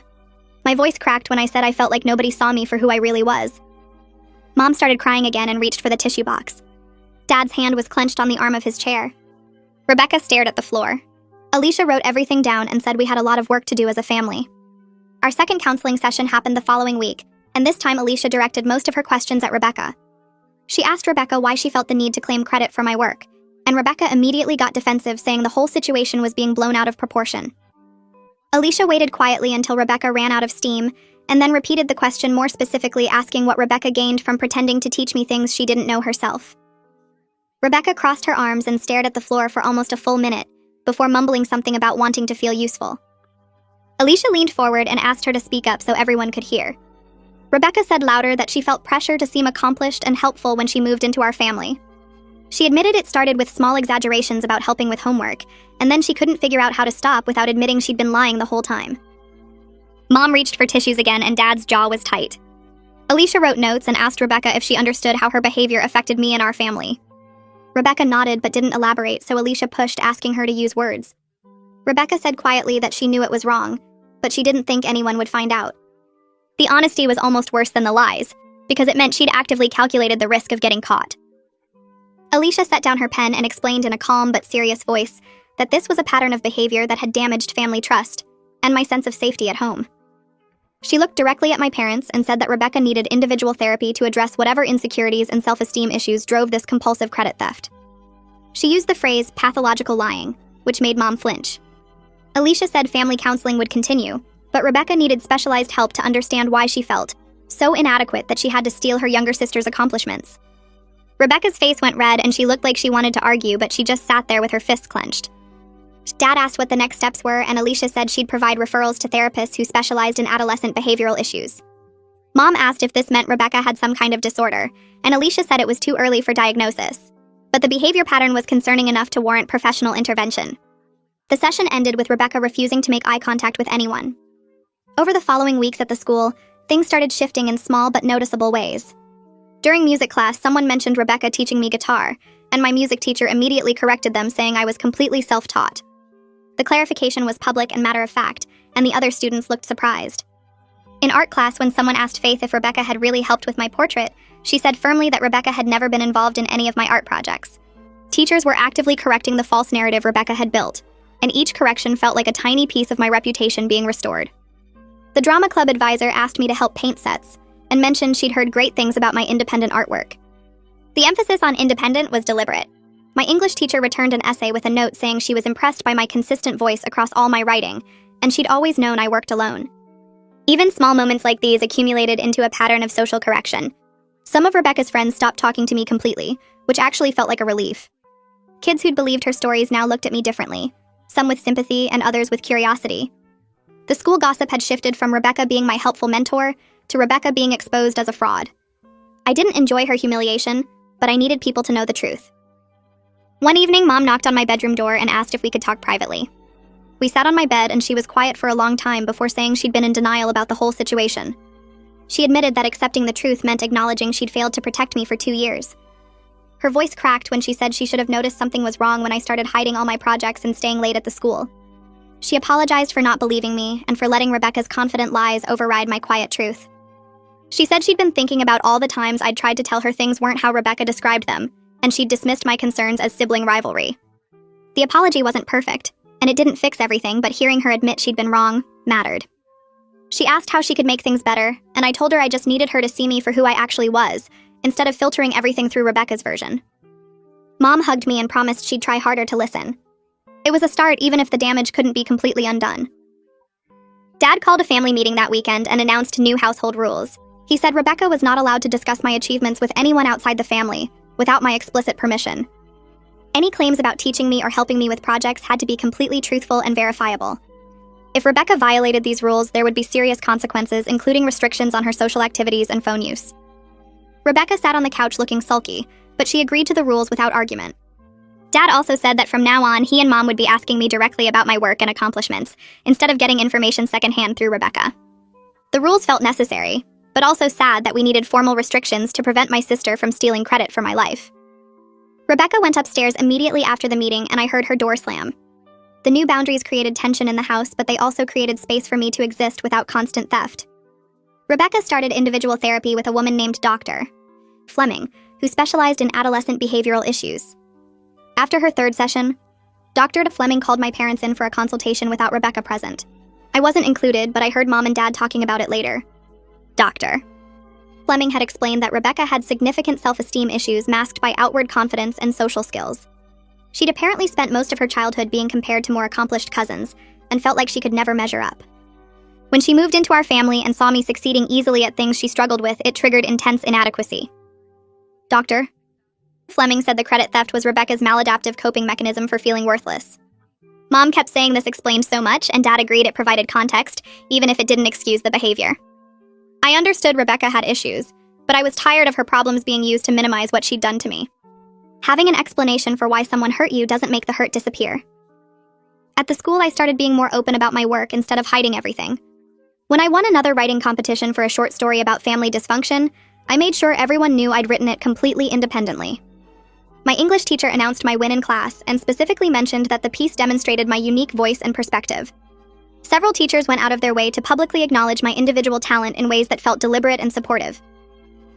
Speaker 1: My voice cracked when I said I felt like nobody saw me for who I really was. Mom started crying again and reached for the tissue box. Dad's hand was clenched on the arm of his chair. Rebecca stared at the floor. Alicia wrote everything down and said we had a lot of work to do as a family. Our second counseling session happened the following week, and this time Alicia directed most of her questions at Rebecca. She asked Rebecca why she felt the need to claim credit for my work, and Rebecca immediately got defensive, saying the whole situation was being blown out of proportion. Alicia waited quietly until Rebecca ran out of steam, and then repeated the question more specifically, asking what Rebecca gained from pretending to teach me things she didn't know herself. Rebecca crossed her arms and stared at the floor for almost a full minute, before mumbling something about wanting to feel useful. Alicia leaned forward and asked her to speak up so everyone could hear. Rebecca said louder that she felt pressure to seem accomplished and helpful when she moved into our family. She admitted it started with small exaggerations about helping with homework, and then she couldn't figure out how to stop without admitting she'd been lying the whole time. Mom reached for tissues again, and Dad's jaw was tight. Alicia wrote notes and asked Rebecca if she understood how her behavior affected me and our family. Rebecca nodded but didn't elaborate, so Alicia pushed, asking her to use words. Rebecca said quietly that she knew it was wrong, but she didn't think anyone would find out. The honesty was almost worse than the lies, because it meant she'd actively calculated the risk of getting caught. Alicia set down her pen and explained in a calm but serious voice that this was a pattern of behavior that had damaged family trust and my sense of safety at home. She looked directly at my parents and said that Rebecca needed individual therapy to address whatever insecurities and self-esteem issues drove this compulsive credit theft. She used the phrase pathological lying, which made Mom flinch. Alicia said family counseling would continue, but Rebecca needed specialized help to understand why she felt so inadequate that she had to steal her younger sister's accomplishments. Rebecca's face went red and she looked like she wanted to argue, but she just sat there with her fists clenched. Dad asked what the next steps were, and Alicia said she'd provide referrals to therapists who specialized in adolescent behavioral issues. Mom asked if this meant Rebecca had some kind of disorder, and Alicia said it was too early for diagnosis, but the behavior pattern was concerning enough to warrant professional intervention. The session ended with Rebecca refusing to make eye contact with anyone. Over the following weeks at the school, things started shifting in small but noticeable ways. During music class, someone mentioned Rebecca teaching me guitar, and my music teacher immediately corrected them, saying I was completely self-taught. The clarification was public and matter-of-fact, and the other students looked surprised. In art class, when someone asked Faith if Rebecca had really helped with my portrait, she said firmly that Rebecca had never been involved in any of my art projects. Teachers were actively correcting the false narrative Rebecca had built, and each correction felt like a tiny piece of my reputation being restored. The drama club advisor asked me to help paint sets, and mentioned she'd heard great things about my independent artwork. The emphasis on independent was deliberate. My English teacher returned an essay with a note saying she was impressed by my consistent voice across all my writing, and she'd always known I worked alone. Even small moments like these accumulated into a pattern of social correction. Some of Rebecca's friends stopped talking to me completely, which actually felt like a relief. Kids who'd believed her stories now looked at me differently, some with sympathy and others with curiosity. The school gossip had shifted from Rebecca being my helpful mentor to Rebecca being exposed as a fraud. I didn't enjoy her humiliation, but I needed people to know the truth. One evening, Mom knocked on my bedroom door and asked if we could talk privately. We sat on my bed and she was quiet for a long time before saying she'd been in denial about the whole situation. She admitted that accepting the truth meant acknowledging she'd failed to protect me for 2 years. Her voice cracked when she said she should have noticed something was wrong when I started hiding all my projects and staying late at the school. She apologized for not believing me and for letting Rebecca's confident lies override my quiet truth. She said she'd been thinking about all the times I'd tried to tell her things weren't how Rebecca described them, and she'd dismissed my concerns as sibling rivalry. The apology wasn't perfect, and it didn't fix everything, but hearing her admit she'd been wrong mattered. She asked how she could make things better, and I told her I just needed her to see me for who I actually was, instead of filtering everything through Rebecca's version. Mom hugged me and promised she'd try harder to listen. It was a start, even if the damage couldn't be completely undone. Dad called a family meeting that weekend and announced new household rules. He said Rebecca was not allowed to discuss my achievements with anyone outside the family, without my explicit permission. Any claims about teaching me or helping me with projects had to be completely truthful and verifiable. If Rebecca violated these rules, there would be serious consequences, including restrictions on her social activities and phone use. Rebecca sat on the couch looking sulky, but she agreed to the rules without argument. Dad also said that from now on, he and Mom would be asking me directly about my work and accomplishments, instead of getting information secondhand through Rebecca. The rules felt necessary, but also sad that we needed formal restrictions to prevent my sister from stealing credit for my life. Rebecca went upstairs immediately after the meeting, and I heard her door slam. The new boundaries created tension in the house, but they also created space for me to exist without constant theft. Rebecca started individual therapy with a woman named Dr. Fleming, who specialized in adolescent behavioral issues. After her third session, Dr. Fleming called my parents in for a consultation without Rebecca present. I wasn't included, but I heard Mom and Dad talking about it later. Dr. Fleming had explained that Rebecca had significant self-esteem issues masked by outward confidence and social skills. She'd apparently spent most of her childhood being compared to more accomplished cousins, and felt like she could never measure up. When she moved into our family and saw me succeeding easily at things she struggled with, it triggered intense inadequacy. Dr. Fleming said the credit theft was Rebecca's maladaptive coping mechanism for feeling worthless. Mom kept saying this explained so much, and Dad agreed it provided context, even if it didn't excuse the behavior. I understood Rebecca had issues, but I was tired of her problems being used to minimize what she'd done to me. Having an explanation for why someone hurt you doesn't make the hurt disappear. At the school, I started being more open about my work instead of hiding everything. When I won another writing competition for a short story about family dysfunction, I made sure everyone knew I'd written it completely independently. My English teacher announced my win in class and specifically mentioned that the piece demonstrated my unique voice and perspective. Several teachers went out of their way to publicly acknowledge my individual talent in ways that felt deliberate and supportive.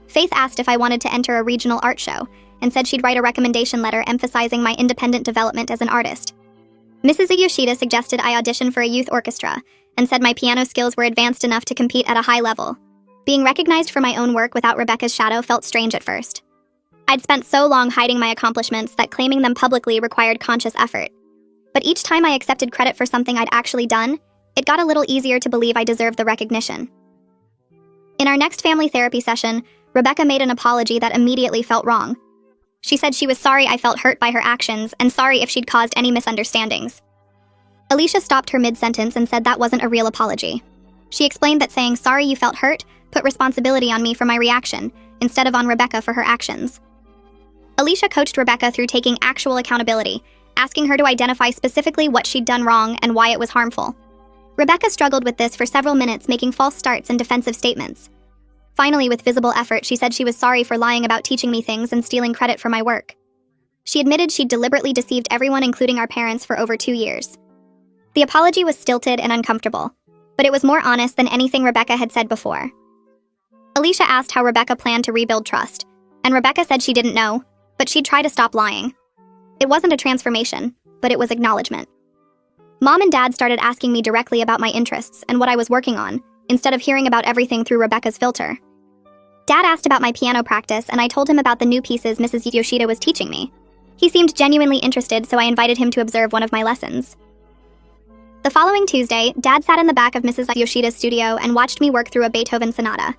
Speaker 1: Faith asked if I wanted to enter a regional art show and said she'd write a recommendation letter emphasizing my independent development as an artist. Mrs. Yoshida suggested I audition for a youth orchestra and said my piano skills were advanced enough to compete at a high level. Being recognized for my own work without Rebecca's shadow felt strange at first. I'd spent so long hiding my accomplishments that claiming them publicly required conscious effort. But each time I accepted credit for something I'd actually done, it got a little easier to believe I deserved the recognition. In our next family therapy session, Rebecca made an apology that immediately felt wrong. She said she was sorry I felt hurt by her actions and sorry if she'd caused any misunderstandings. Alicia stopped her mid-sentence and said that wasn't a real apology. She explained that saying sorry you felt hurt put responsibility on me for my reaction, instead of on Rebecca for her actions. Alicia coached Rebecca through taking actual accountability, asking her to identify specifically what she'd done wrong and why it was harmful. Rebecca struggled with this for several minutes, making false starts and defensive statements. Finally, with visible effort, she said she was sorry for lying about teaching me things and stealing credit for my work. She admitted she'd deliberately deceived everyone, including our parents, for over 2 years. The apology was stilted and uncomfortable, but it was more honest than anything Rebecca had said before. Alicia asked how Rebecca planned to rebuild trust, and Rebecca said she didn't know, but she'd try to stop lying. It wasn't a transformation, but it was acknowledgement. Mom and Dad started asking me directly about my interests and what I was working on, instead of hearing about everything through Rebecca's filter. Dad asked about my piano practice, and I told him about the new pieces Mrs. Yoshida was teaching me. He seemed genuinely interested, so I invited him to observe one of my lessons. The following Tuesday, Dad sat in the back of Mrs. Yoshida's studio and watched me work through a Beethoven sonata.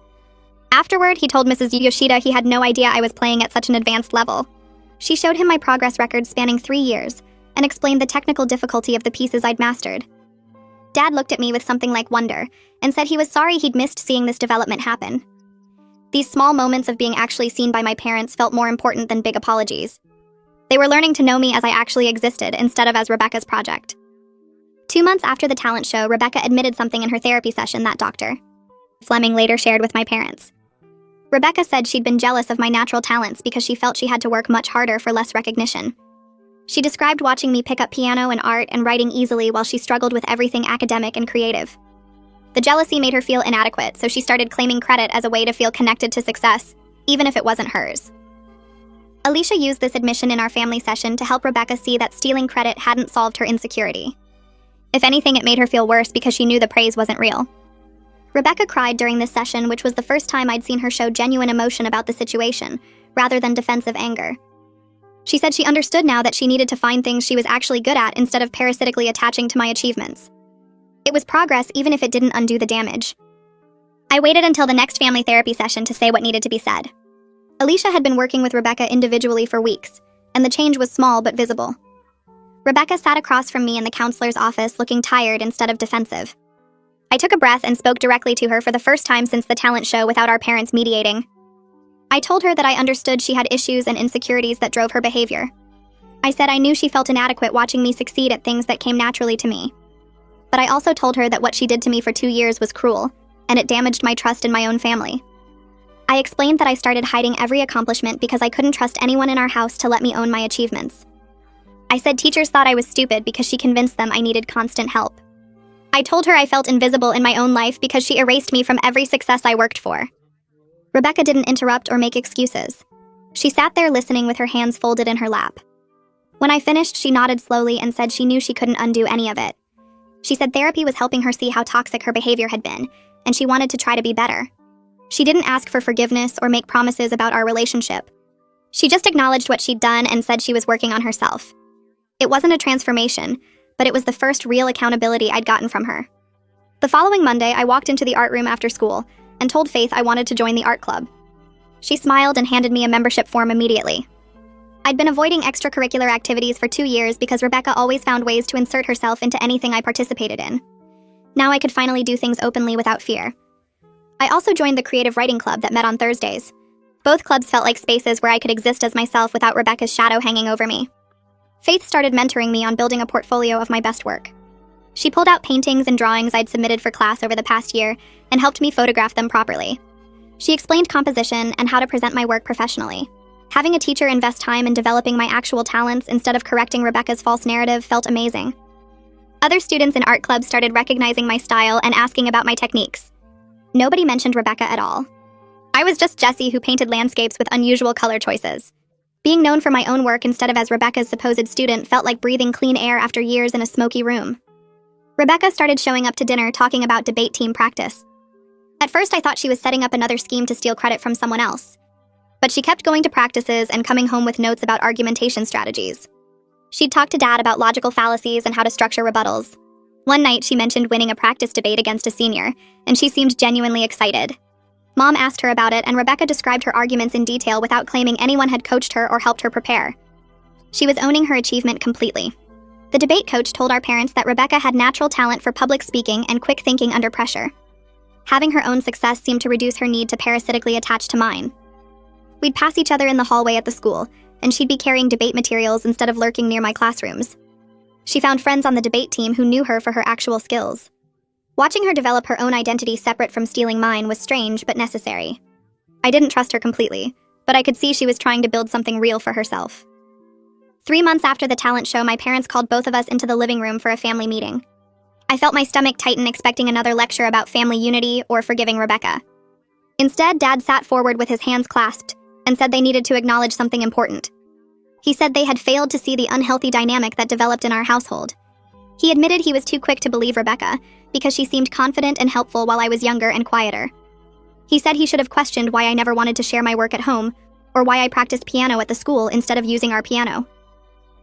Speaker 1: Afterward, he told Mrs. Yoshida he had no idea I was playing at such an advanced level. She showed him my progress record spanning 3 years and explained the technical difficulty of the pieces I'd mastered. Dad looked at me with something like wonder and said he was sorry he'd missed seeing this development happen. These small moments of being actually seen by my parents felt more important than big apologies. They were learning to know me as I actually existed instead of as Rebecca's project. 2 months after the talent show, Rebecca admitted something in her therapy session that Dr. Fleming later shared with my parents. Rebecca said she'd been jealous of my natural talents because she felt she had to work much harder for less recognition. She described watching me pick up piano and art and writing easily while she struggled with everything academic and creative. The jealousy made her feel inadequate, so she started claiming credit as a way to feel connected to success, even if it wasn't hers. Alicia used this admission in our family session to help Rebecca see that stealing credit hadn't solved her insecurity. If anything, it made her feel worse because she knew the praise wasn't real. Rebecca cried during this session, which was the first time I'd seen her show genuine emotion about the situation, rather than defensive anger. She said she understood now that she needed to find things she was actually good at instead of parasitically attaching to my achievements. It was progress even if it didn't undo the damage. I waited until the next family therapy session to say what needed to be said. Alicia had been working with Rebecca individually for weeks, and the change was small but visible. Rebecca sat across from me in the counselor's office looking tired instead of defensive. I took a breath and spoke directly to her for the first time since the talent show without our parents mediating. I told her that I understood she had issues and insecurities that drove her behavior. I said I knew she felt inadequate watching me succeed at things that came naturally to me. But I also told her that what she did to me for 2 years was cruel, and it damaged my trust in my own family. I explained that I started hiding every accomplishment because I couldn't trust anyone in our house to let me own my achievements. I said teachers thought I was stupid because she convinced them I needed constant help. I told her I felt invisible in my own life because she erased me from every success I worked for. Rebecca didn't interrupt or make excuses. She sat there listening with her hands folded in her lap. When I finished, she nodded slowly and said she knew she couldn't undo any of it. She said therapy was helping her see how toxic her behavior had been, and she wanted to try to be better. She didn't ask for forgiveness or make promises about our relationship. She just acknowledged what she'd done and said she was working on herself. It wasn't a transformation, but it was the first real accountability I'd gotten from her. The following Monday, I walked into the art room after school and told Faith I wanted to join the art club. She smiled and handed me a membership form immediately. I'd been avoiding extracurricular activities for 2 years because Rebecca always found ways to insert herself into anything I participated in. Now I could finally do things openly without fear. I also joined the creative writing club that met on Thursdays. Both clubs felt like spaces where I could exist as myself without Rebecca's shadow hanging over me. Faith started mentoring me on building a portfolio of my best work. She pulled out paintings and drawings I'd submitted for class over the past year and helped me photograph them properly. She explained composition and how to present my work professionally. Having a teacher invest time in developing my actual talents instead of correcting Rebecca's false narrative felt amazing. Other students in art clubs started recognizing my style and asking about my techniques. Nobody mentioned Rebecca at all. I was just Jessie who painted landscapes with unusual color choices. Being known for my own work instead of as Rebecca's supposed student felt like breathing clean air after years in a smoky room. Rebecca started showing up to dinner talking about debate team practice. At first I thought she was setting up another scheme to steal credit from someone else. But she kept going to practices and coming home with notes about argumentation strategies. She'd talk to Dad about logical fallacies and how to structure rebuttals. One night she mentioned winning a practice debate against a senior, and she seemed genuinely excited. Mom asked her about it, and Rebecca described her arguments in detail without claiming anyone had coached her or helped her prepare. She was owning her achievement completely. The debate coach told our parents that Rebecca had natural talent for public speaking and quick thinking under pressure. Having her own success seemed to reduce her need to parasitically attach to mine. We'd pass each other in the hallway at the school, and she'd be carrying debate materials instead of lurking near my classrooms. She found friends on the debate team who knew her for her actual skills. Watching her develop her own identity separate from stealing mine was strange but necessary. I didn't trust her completely, but I could see she was trying to build something real for herself. 3 months after the talent show, my parents called both of us into the living room for a family meeting. I felt my stomach tighten expecting another lecture about family unity or forgiving Rebecca. Instead, Dad sat forward with his hands clasped and said they needed to acknowledge something important. He said they had failed to see the unhealthy dynamic that developed in our household. He admitted he was too quick to believe Rebecca because she seemed confident and helpful while I was younger and quieter. He said he should have questioned why I never wanted to share my work at home or why I practiced piano at the school instead of using our piano.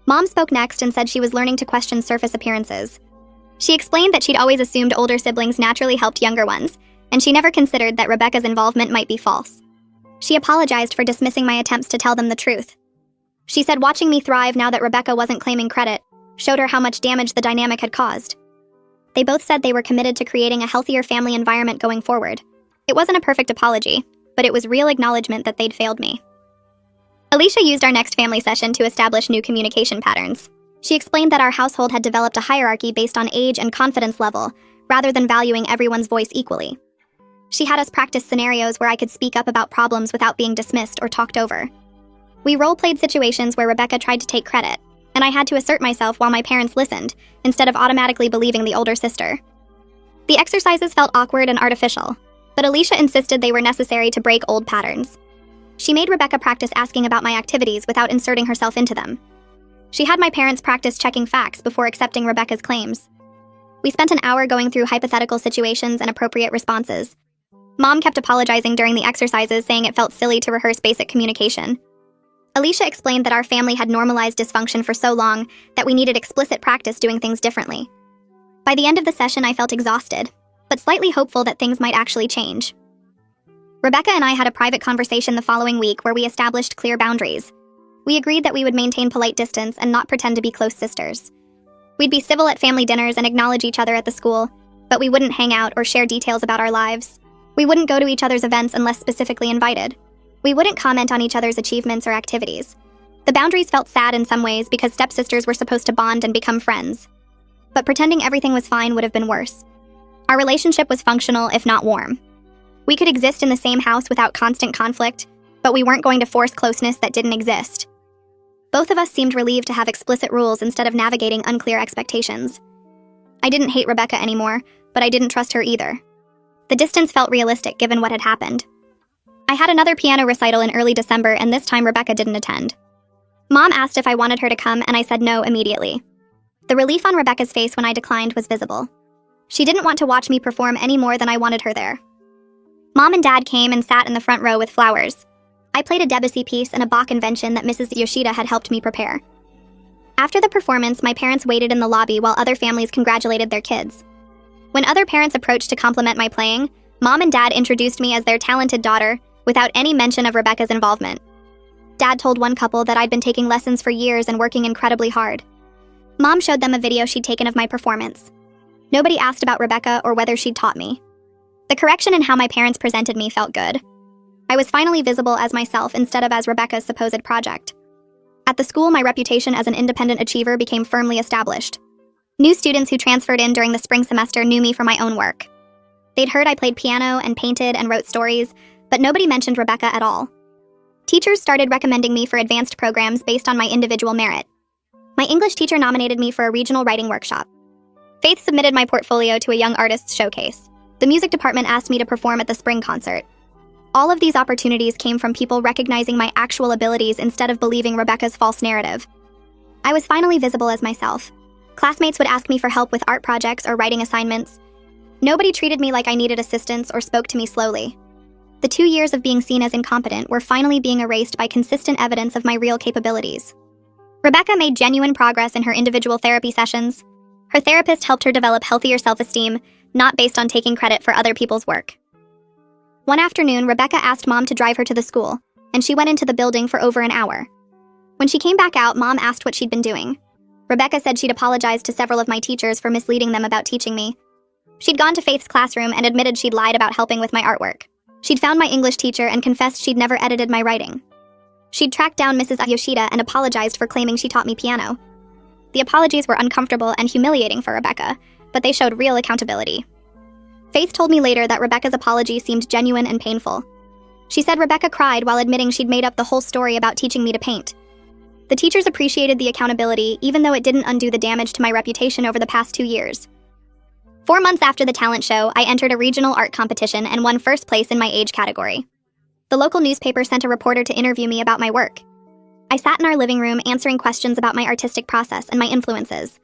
Speaker 1: Mom spoke next and said she was learning to question surface appearances. She explained that she'd always assumed older siblings naturally helped younger ones, and she never considered that Rebecca's involvement might be false. She apologized for dismissing my attempts to tell them the truth. She said watching me thrive now that Rebecca wasn't claiming credit showed her how much damage the dynamic had caused. They both said they were committed to creating a healthier family environment going forward. It wasn't a perfect apology, but it was real acknowledgement that they'd failed me. Alicia used our next family session to establish new communication patterns. She explained that our household had developed a hierarchy based on age and confidence level, rather than valuing everyone's voice equally. She had us practice scenarios where I could speak up about problems without being dismissed or talked over. We role-played situations where Rebecca tried to take credit, and I had to assert myself while my parents listened, instead of automatically believing the older sister. The exercises felt awkward and artificial, but Alicia insisted they were necessary to break old patterns. She made Rebecca practice asking about my activities without inserting herself into them. She had my parents practice checking facts before accepting Rebecca's claims. We spent an hour going through hypothetical situations and appropriate responses. Mom kept apologizing during the exercises, saying it felt silly to rehearse basic communication. Alicia explained that our family had normalized dysfunction for so long that we needed explicit practice doing things differently. By the end of the session, I felt exhausted, but slightly hopeful that things might actually change. Rebecca and I had a private conversation the following week where we established clear boundaries. We agreed that we would maintain polite distance and not pretend to be close sisters. We'd be civil at family dinners and acknowledge each other at the school, but we wouldn't hang out or share details about our lives. We wouldn't go to each other's events unless specifically invited. We wouldn't comment on each other's achievements or activities. The boundaries felt sad in some ways because stepsisters were supposed to bond and become friends. But pretending everything was fine would have been worse. Our relationship was functional, if not warm. We could exist in the same house without constant conflict, but we weren't going to force closeness that didn't exist. Both of us seemed relieved to have explicit rules instead of navigating unclear expectations. I didn't hate Rebecca anymore, but I didn't trust her either. The distance felt realistic given what had happened. I had another piano recital in early December, and this time Rebecca didn't attend. Mom asked if I wanted her to come, and I said no immediately. The relief on Rebecca's face when I declined was visible. She didn't want to watch me perform any more than I wanted her there. Mom and Dad came and sat in the front row with flowers. I played a Debussy piece and a Bach invention that Mrs. Yoshida had helped me prepare. After the performance, my parents waited in the lobby while other families congratulated their kids. When other parents approached to compliment my playing, Mom and Dad introduced me as their talented daughter, without any mention of Rebecca's involvement. Dad told one couple that I'd been taking lessons for years and working incredibly hard. Mom showed them a video she'd taken of my performance. Nobody asked about Rebecca or whether she'd taught me. The correction in how my parents presented me felt good. I was finally visible as myself instead of as Rebecca's supposed project. At the school, my reputation as an independent achiever became firmly established. New students who transferred in during the spring semester knew me for my own work. They'd heard I played piano and painted and wrote stories, but nobody mentioned Rebecca at all. Teachers started recommending me for advanced programs based on my individual merit. My English teacher nominated me for a regional writing workshop. Faith submitted my portfolio to a young artists showcase. The music department asked me to perform at the spring concert. All of these opportunities came from people recognizing my actual abilities instead of believing Rebecca's false narrative. I was finally visible as myself. Classmates would ask me for help with art projects or writing assignments. Nobody treated me like I needed assistance or spoke to me slowly. The 2 years of being seen as incompetent were finally being erased by consistent evidence of my real capabilities. Rebecca made genuine progress in her individual therapy sessions. Her therapist helped her develop healthier self-esteem, not based on taking credit for other people's work. One afternoon, Rebecca asked Mom to drive her to the school, and she went into the building for over an hour. When she came back out, Mom asked what she'd been doing. Rebecca said she'd apologized to several of my teachers for misleading them about teaching me. She'd gone to Faith's classroom and admitted she'd lied about helping with my artwork. She'd found my English teacher and confessed she'd never edited my writing. She'd tracked down Mrs. Yoshida and apologized for claiming she taught me piano. The apologies were uncomfortable and humiliating for Rebecca, but they showed real accountability. Faith told me later that Rebecca's apology seemed genuine and painful. She said Rebecca cried while admitting she'd made up the whole story about teaching me to paint. The teachers appreciated the accountability, even though it didn't undo the damage to my reputation over the past 2 years. 4 months after the talent show, I entered a regional art competition and won first place in my age category. The local newspaper sent a reporter to interview me about my work. I sat in our living room answering questions about my artistic process and my influences.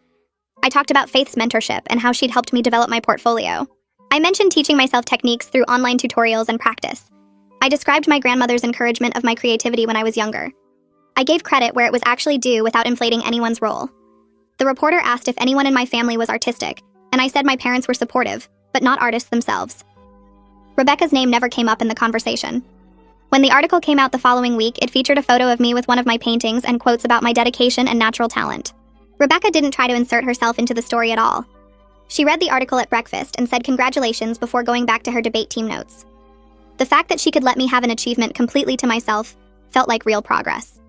Speaker 1: I talked about Faith's mentorship and how she'd helped me develop my portfolio. I mentioned teaching myself techniques through online tutorials and practice. I described my grandmother's encouragement of my creativity when I was younger. I gave credit where it was actually due without inflating anyone's role. The reporter asked if anyone in my family was artistic, and I said my parents were supportive, but not artists themselves. Rebecca's name never came up in the conversation. When the article came out the following week, it featured a photo of me with one of my paintings and quotes about my dedication and natural talent. Rebecca didn't try to insert herself into the story at all. She read the article at breakfast and said congratulations before going back to her debate team notes. The fact that she could let me have an achievement completely to myself felt like real progress.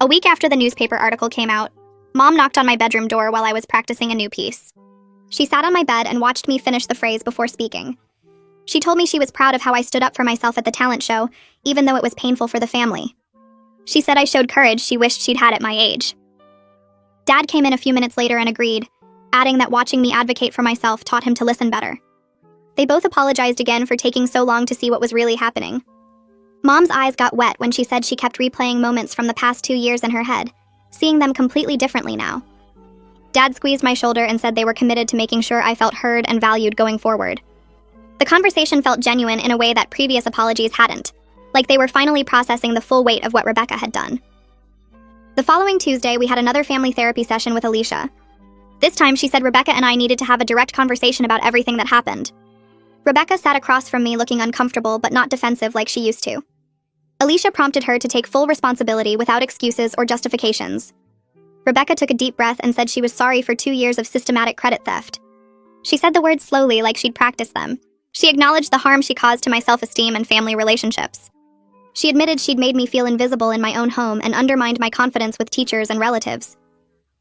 Speaker 1: A week after the newspaper article came out, Mom knocked on my bedroom door while I was practicing a new piece. She sat on my bed and watched me finish the phrase before speaking. She told me she was proud of how I stood up for myself at the talent show, even though it was painful for the family. She said I showed courage she wished she'd had at my age. Dad came in a few minutes later and agreed, adding that watching me advocate for myself taught him to listen better. They both apologized again for taking so long to see what was really happening. Mom's eyes got wet when she said she kept replaying moments from the past 2 years in her head, seeing them completely differently now. Dad squeezed my shoulder and said they were committed to making sure I felt heard and valued going forward. The conversation felt genuine in a way that previous apologies hadn't, like they were finally processing the full weight of what Rebecca had done. The following Tuesday, we had another family therapy session with Alicia. This time, she said Rebecca and I needed to have a direct conversation about everything that happened. Rebecca sat across from me looking uncomfortable but not defensive like she used to. Alicia prompted her to take full responsibility without excuses or justifications. Rebecca took a deep breath and said she was sorry for 2 years of systematic credit theft. She said the words slowly like she'd practiced them. She acknowledged the harm she caused to my self-esteem and family relationships. She admitted she'd made me feel invisible in my own home and undermined my confidence with teachers and relatives.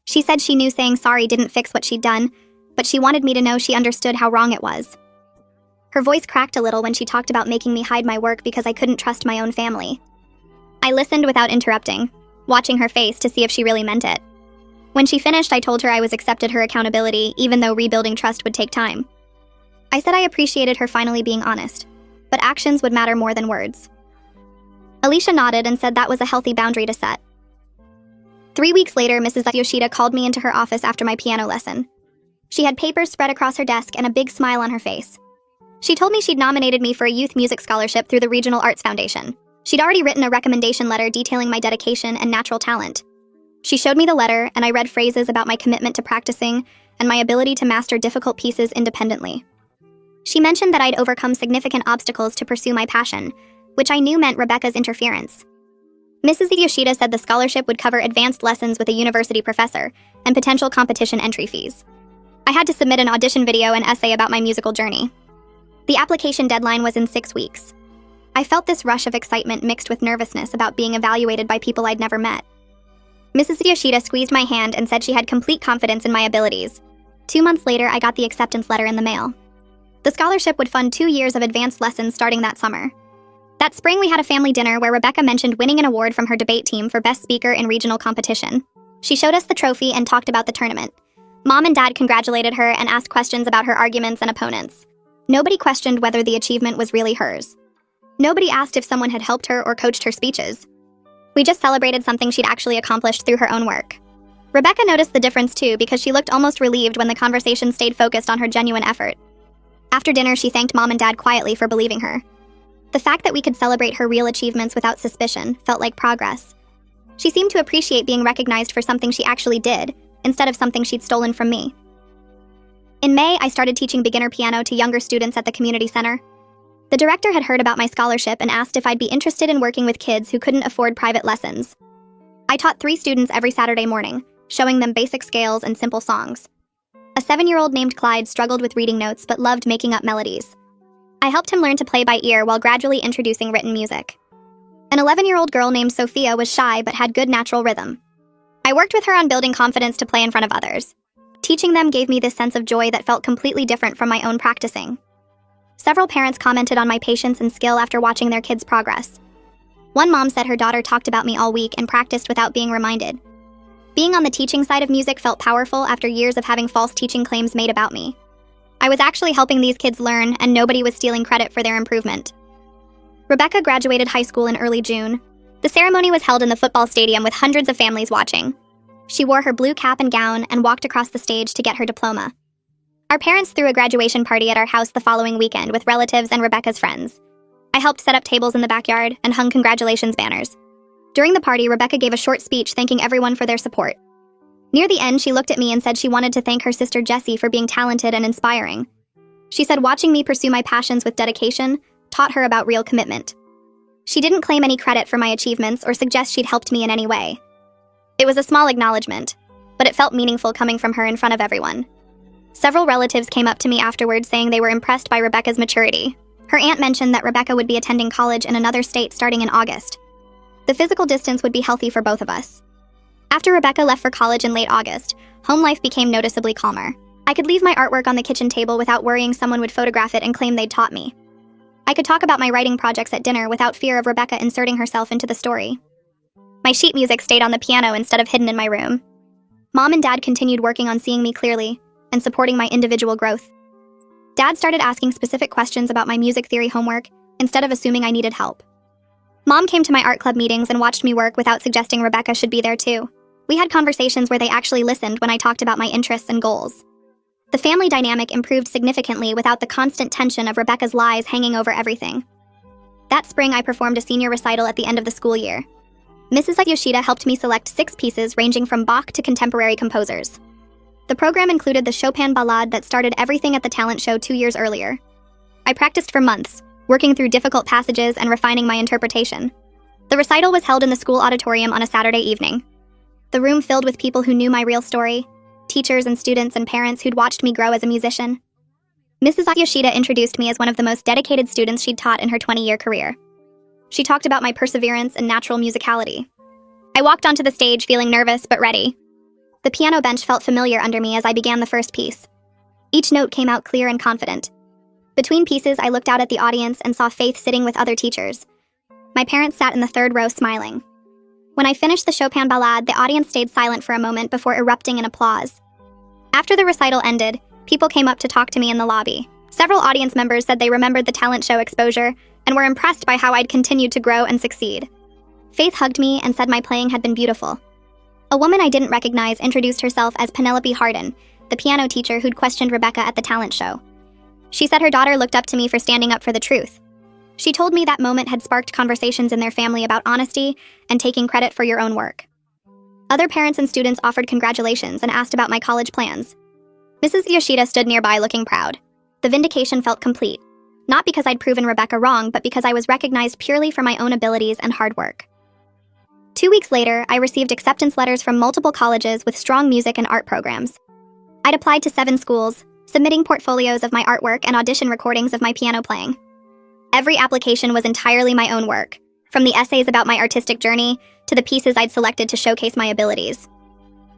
Speaker 1: She said she knew saying sorry didn't fix what she'd done, but she wanted me to know she understood how wrong it was. Her voice cracked a little when she talked about making me hide my work because I couldn't trust my own family. I listened without interrupting, watching her face to see if she really meant it. When she finished, I told her I was accepted her accountability, even though rebuilding trust would take time. I said I appreciated her finally being honest, but actions would matter more than words. Alicia nodded and said that was a healthy boundary to set. 3 weeks later, Mrs. Yoshida called me into her office after my piano lesson. She had papers spread across her desk and a big smile on her face. She told me she'd nominated me for a youth music scholarship through the Regional Arts Foundation. She'd already written a recommendation letter detailing my dedication and natural talent. She showed me the letter, and I read phrases about my commitment to practicing and my ability to master difficult pieces independently. She mentioned that I'd overcome significant obstacles to pursue my passion, which I knew meant Rebecca's interference. Mrs. Yoshida said the scholarship would cover advanced lessons with a university professor and potential competition entry fees. I had to submit an audition video and essay about my musical journey. The application deadline was in 6 weeks. I felt this rush of excitement mixed with nervousness about being evaluated by people I'd never met. Mrs. Yoshida squeezed my hand and said she had complete confidence in my abilities. 2 months later, I got the acceptance letter in the mail. The scholarship would fund 2 years of advanced lessons starting that summer. That spring, we had a family dinner where Rebecca mentioned winning an award from her debate team for Best Speaker in regional competition. She showed us the trophy and talked about the tournament. Mom and Dad congratulated her and asked questions about her arguments and opponents. Nobody questioned whether the achievement was really hers. Nobody asked if someone had helped her or coached her speeches. We just celebrated something she'd actually accomplished through her own work. Rebecca noticed the difference too because she looked almost relieved when the conversation stayed focused on her genuine effort. After dinner, she thanked Mom and Dad quietly for believing her. The fact that we could celebrate her real achievements without suspicion felt like progress. She seemed to appreciate being recognized for something she actually did, instead of something she'd stolen from me. In May, I started teaching beginner piano to younger students at the community center. The director had heard about my scholarship and asked if I'd be interested in working with kids who couldn't afford private lessons. I taught 3 students every Saturday morning, showing them basic scales and simple songs. A 7-year-old named Clyde struggled with reading notes but loved making up melodies. I helped him learn to play by ear while gradually introducing written music. An 11-year-old girl named Sophia was shy but had good natural rhythm. I worked with her on building confidence to play in front of others. Teaching them gave me this sense of joy that felt completely different from my own practicing. Several parents commented on my patience and skill after watching their kids' progress. One mom said her daughter talked about me all week and practiced without being reminded. Being on the teaching side of music felt powerful after years of having false teaching claims made about me. I was actually helping these kids learn, and nobody was stealing credit for their improvement. Rebecca graduated high school in early June. The ceremony was held in the football stadium with hundreds of families watching. She wore her blue cap and gown and walked across the stage to get her diploma. Our parents threw a graduation party at our house the following weekend with relatives and Rebecca's friends. I helped set up tables in the backyard and hung congratulations banners. During the party, Rebecca gave a short speech thanking everyone for their support. Near the end, she looked at me and said she wanted to thank her sister Jessie for being talented and inspiring. She said watching me pursue my passions with dedication taught her about real commitment. She didn't claim any credit for my achievements or suggest she'd helped me in any way. It was a small acknowledgement, but it felt meaningful coming from her in front of everyone. Several relatives came up to me afterward saying they were impressed by Rebecca's maturity. Her aunt mentioned that Rebecca would be attending college in another state starting in August. The physical distance would be healthy for both of us. After Rebecca left for college in late August, home life became noticeably calmer. I could leave my artwork on the kitchen table without worrying someone would photograph it and claim they'd taught me. I could talk about my writing projects at dinner without fear of Rebecca inserting herself into the story. My sheet music stayed on the piano instead of hidden in my room. Mom and Dad continued working on seeing me clearly and supporting my individual growth. Dad started asking specific questions about my music theory homework instead of assuming I needed help. Mom came to my art club meetings and watched me work without suggesting Rebecca should be there too. We had conversations where they actually listened when I talked about my interests and goals. The family dynamic improved significantly without the constant tension of Rebecca's lies hanging over everything. That spring, I performed a senior recital at the end of the school year. Mrs. Yoshida helped me select 6 pieces ranging from Bach to contemporary composers. The program included the Chopin Ballade that started everything at the talent show 2 years earlier. I practiced for months, working through difficult passages and refining my interpretation. The recital was held in the school auditorium on a Saturday evening. The room filled with people who knew my real story, teachers and students and parents who'd watched me grow as a musician. Mrs. Yoshida introduced me as one of the most dedicated students she'd taught in her 20-year career. She talked about my perseverance and natural musicality. I walked onto the stage feeling nervous but ready. The piano bench felt familiar under me as I began the first piece. Each note came out clear and confident. Between pieces, I looked out at the audience and saw Faith sitting with other teachers. My parents sat in the 3rd row smiling. When I finished the Chopin Ballade, the audience stayed silent for a moment before erupting in applause. After the recital ended, people came up to talk to me in the lobby. Several audience members said they remembered the talent show exposure and were impressed by how I'd continued to grow and succeed. Faith hugged me and said my playing had been beautiful. A woman I didn't recognize introduced herself as Penelope Harden, the piano teacher who'd questioned Rebecca at the talent show. She said her daughter looked up to me for standing up for the truth. She told me that moment had sparked conversations in their family about honesty and taking credit for your own work. Other parents and students offered congratulations and asked about my college plans. Mrs. Yoshida stood nearby looking proud. The vindication felt complete, not because I'd proven Rebecca wrong, but because I was recognized purely for my own abilities and hard work. 2 weeks later, I received acceptance letters from multiple colleges with strong music and art programs. I'd applied to 7 schools, submitting portfolios of my artwork and audition recordings of my piano playing. Every application was entirely my own work, from the essays about my artistic journey to the pieces I'd selected to showcase my abilities.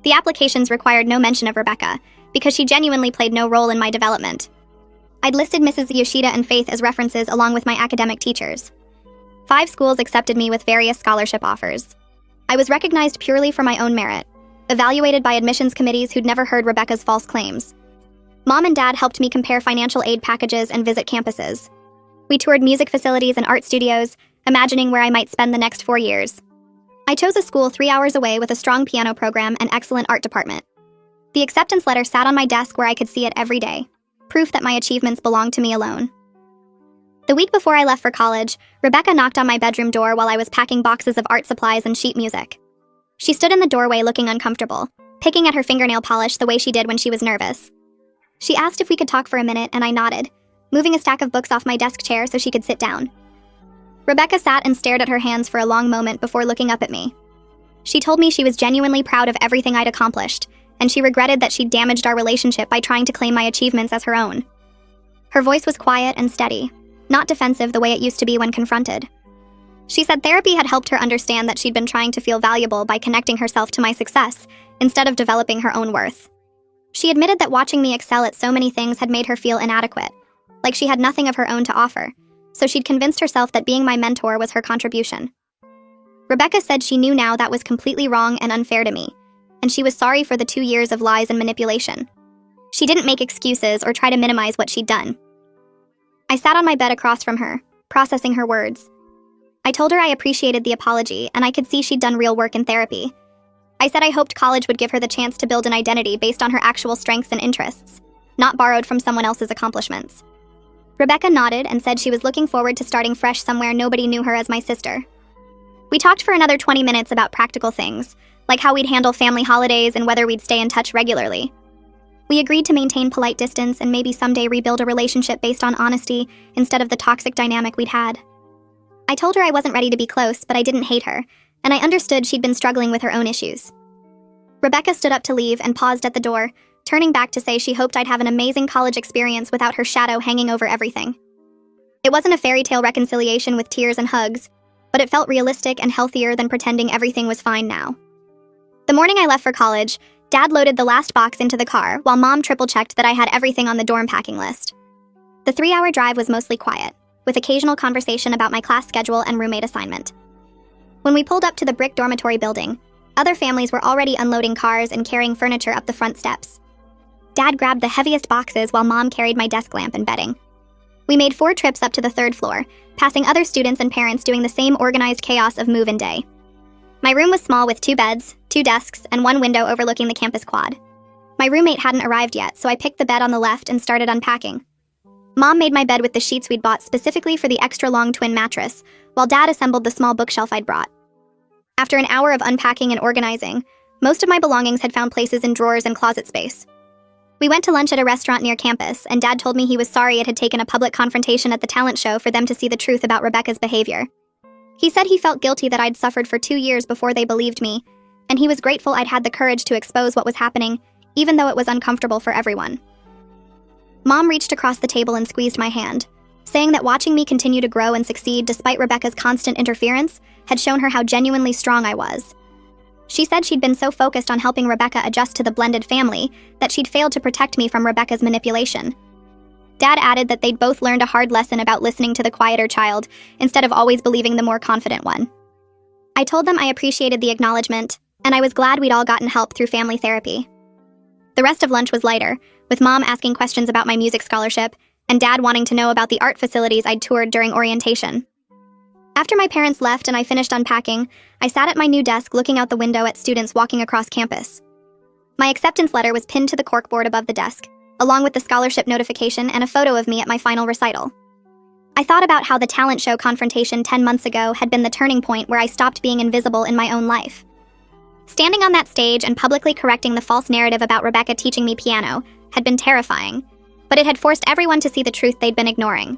Speaker 1: The applications required no mention of Rebecca, because she genuinely played no role in my development. I'd listed Mrs. Yoshida and Faith as references along with my academic teachers. 5 schools accepted me with various scholarship offers. I was recognized purely for my own merit, evaluated by admissions committees who'd never heard Rebecca's false claims. Mom and Dad helped me compare financial aid packages and visit campuses. We toured music facilities and art studios, imagining where I might spend the next 4 years. I chose a school 3 hours away with a strong piano program and excellent art department. The acceptance letter sat on my desk where I could see it every day, proof that my achievements belonged to me alone. The week before I left for college, Rebecca knocked on my bedroom door while I was packing boxes of art supplies and sheet music. She stood in the doorway looking uncomfortable, picking at her fingernail polish the way she did when she was nervous. She asked if we could talk for a minute, and I nodded, moving a stack of books off my desk chair so she could sit down. Rebecca sat and stared at her hands for a long moment before looking up at me. She told me she was genuinely proud of everything I'd accomplished, and she regretted that she'd damaged our relationship by trying to claim my achievements as her own. Her voice was quiet and steady, not defensive the way it used to be when confronted. She said therapy had helped her understand that she'd been trying to feel valuable by connecting herself to my success, instead of developing her own worth. She admitted that watching me excel at so many things had made her feel inadequate, like she had nothing of her own to offer, so she'd convinced herself that being my mentor was her contribution. Rebecca said she knew now that was completely wrong and unfair to me, and she was sorry for the 2 years of lies and manipulation. She didn't make excuses or try to minimize what she'd done. I sat on my bed across from her, processing her words. I told her I appreciated the apology, and I could see she'd done real work in therapy. I said I hoped college would give her the chance to build an identity based on her actual strengths and interests, not borrowed from someone else's accomplishments. Rebecca nodded and said she was looking forward to starting fresh somewhere nobody knew her as my sister. We talked for another 20 minutes about practical things, like how we'd handle family holidays and whether we'd stay in touch regularly. We agreed to maintain polite distance and maybe someday rebuild a relationship based on honesty instead of the toxic dynamic we'd had. I told her I wasn't ready to be close, but I didn't hate her, and I understood she'd been struggling with her own issues. Rebecca stood up to leave and paused at the door, turning back to say she hoped I'd have an amazing college experience without her shadow hanging over everything. It wasn't a fairy tale reconciliation with tears and hugs, but it felt realistic and healthier than pretending everything was fine now. The morning I left for college, Dad loaded the last box into the car, while Mom triple-checked that I had everything on the dorm packing list. The 3-hour drive was mostly quiet, with occasional conversation about my class schedule and roommate assignment. When we pulled up to the brick dormitory building, other families were already unloading cars and carrying furniture up the front steps. Dad grabbed the heaviest boxes while Mom carried my desk lamp and bedding. We made 4 trips up to the 3rd floor, passing other students and parents doing the same organized chaos of move-in day. My room was small with 2 beds, 2 desks, and 1 window overlooking the campus quad. My roommate hadn't arrived yet, so I picked the bed on the left and started unpacking. Mom made my bed with the sheets we'd bought specifically for the extra-long twin mattress, while Dad assembled the small bookshelf I'd brought. After an hour of unpacking and organizing, most of my belongings had found places in drawers and closet space. We went to lunch at a restaurant near campus, and Dad told me he was sorry it had taken a public confrontation at the talent show for them to see the truth about Rebecca's behavior. He said he felt guilty that I'd suffered for 2 years before they believed me, and he was grateful I'd had the courage to expose what was happening, even though it was uncomfortable for everyone. Mom reached across the table and squeezed my hand, saying that watching me continue to grow and succeed despite Rebecca's constant interference had shown her how genuinely strong I was. She said she'd been so focused on helping Rebecca adjust to the blended family that she'd failed to protect me from Rebecca's manipulation. Dad added that they'd both learned a hard lesson about listening to the quieter child instead of always believing the more confident one. I told them I appreciated the acknowledgement, and I was glad we'd all gotten help through family therapy. The rest of lunch was lighter, with Mom asking questions about my music scholarship and Dad wanting to know about the art facilities I'd toured during orientation. After my parents left and I finished unpacking, I sat at my new desk looking out the window at students walking across campus. My acceptance letter was pinned to the corkboard above the desk, along with the scholarship notification and a photo of me at my final recital. I thought about how the talent show confrontation 10 months ago had been the turning point where I stopped being invisible in my own life. Standing on that stage and publicly correcting the false narrative about Rebecca teaching me piano had been terrifying, but it had forced everyone to see the truth they'd been ignoring.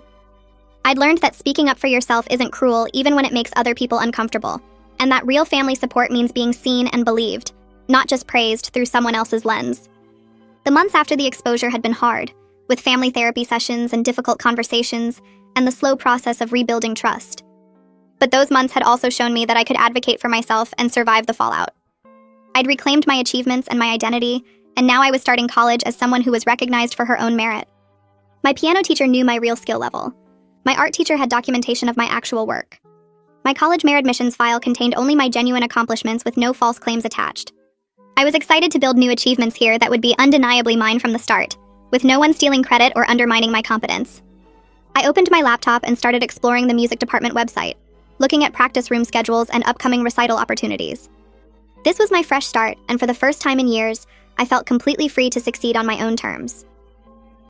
Speaker 1: I'd learned that speaking up for yourself isn't cruel even when it makes other people uncomfortable, and that real family support means being seen and believed, not just praised through someone else's lens. The months after the exposure had been hard, with family therapy sessions and difficult conversations, and the slow process of rebuilding trust. But those months had also shown me that I could advocate for myself and survive the fallout. I'd reclaimed my achievements and my identity, and now I was starting college as someone who was recognized for her own merit. My piano teacher knew my real skill level. My art teacher had documentation of my actual work. My college merit admissions file contained only my genuine accomplishments with no false claims attached. I was excited to build new achievements here that would be undeniably mine from the start, with no one stealing credit or undermining my competence. I opened my laptop and started exploring the music department website, looking at practice room schedules and upcoming recital opportunities. This was my fresh start, and for the first time in years, I felt completely free to succeed on my own terms.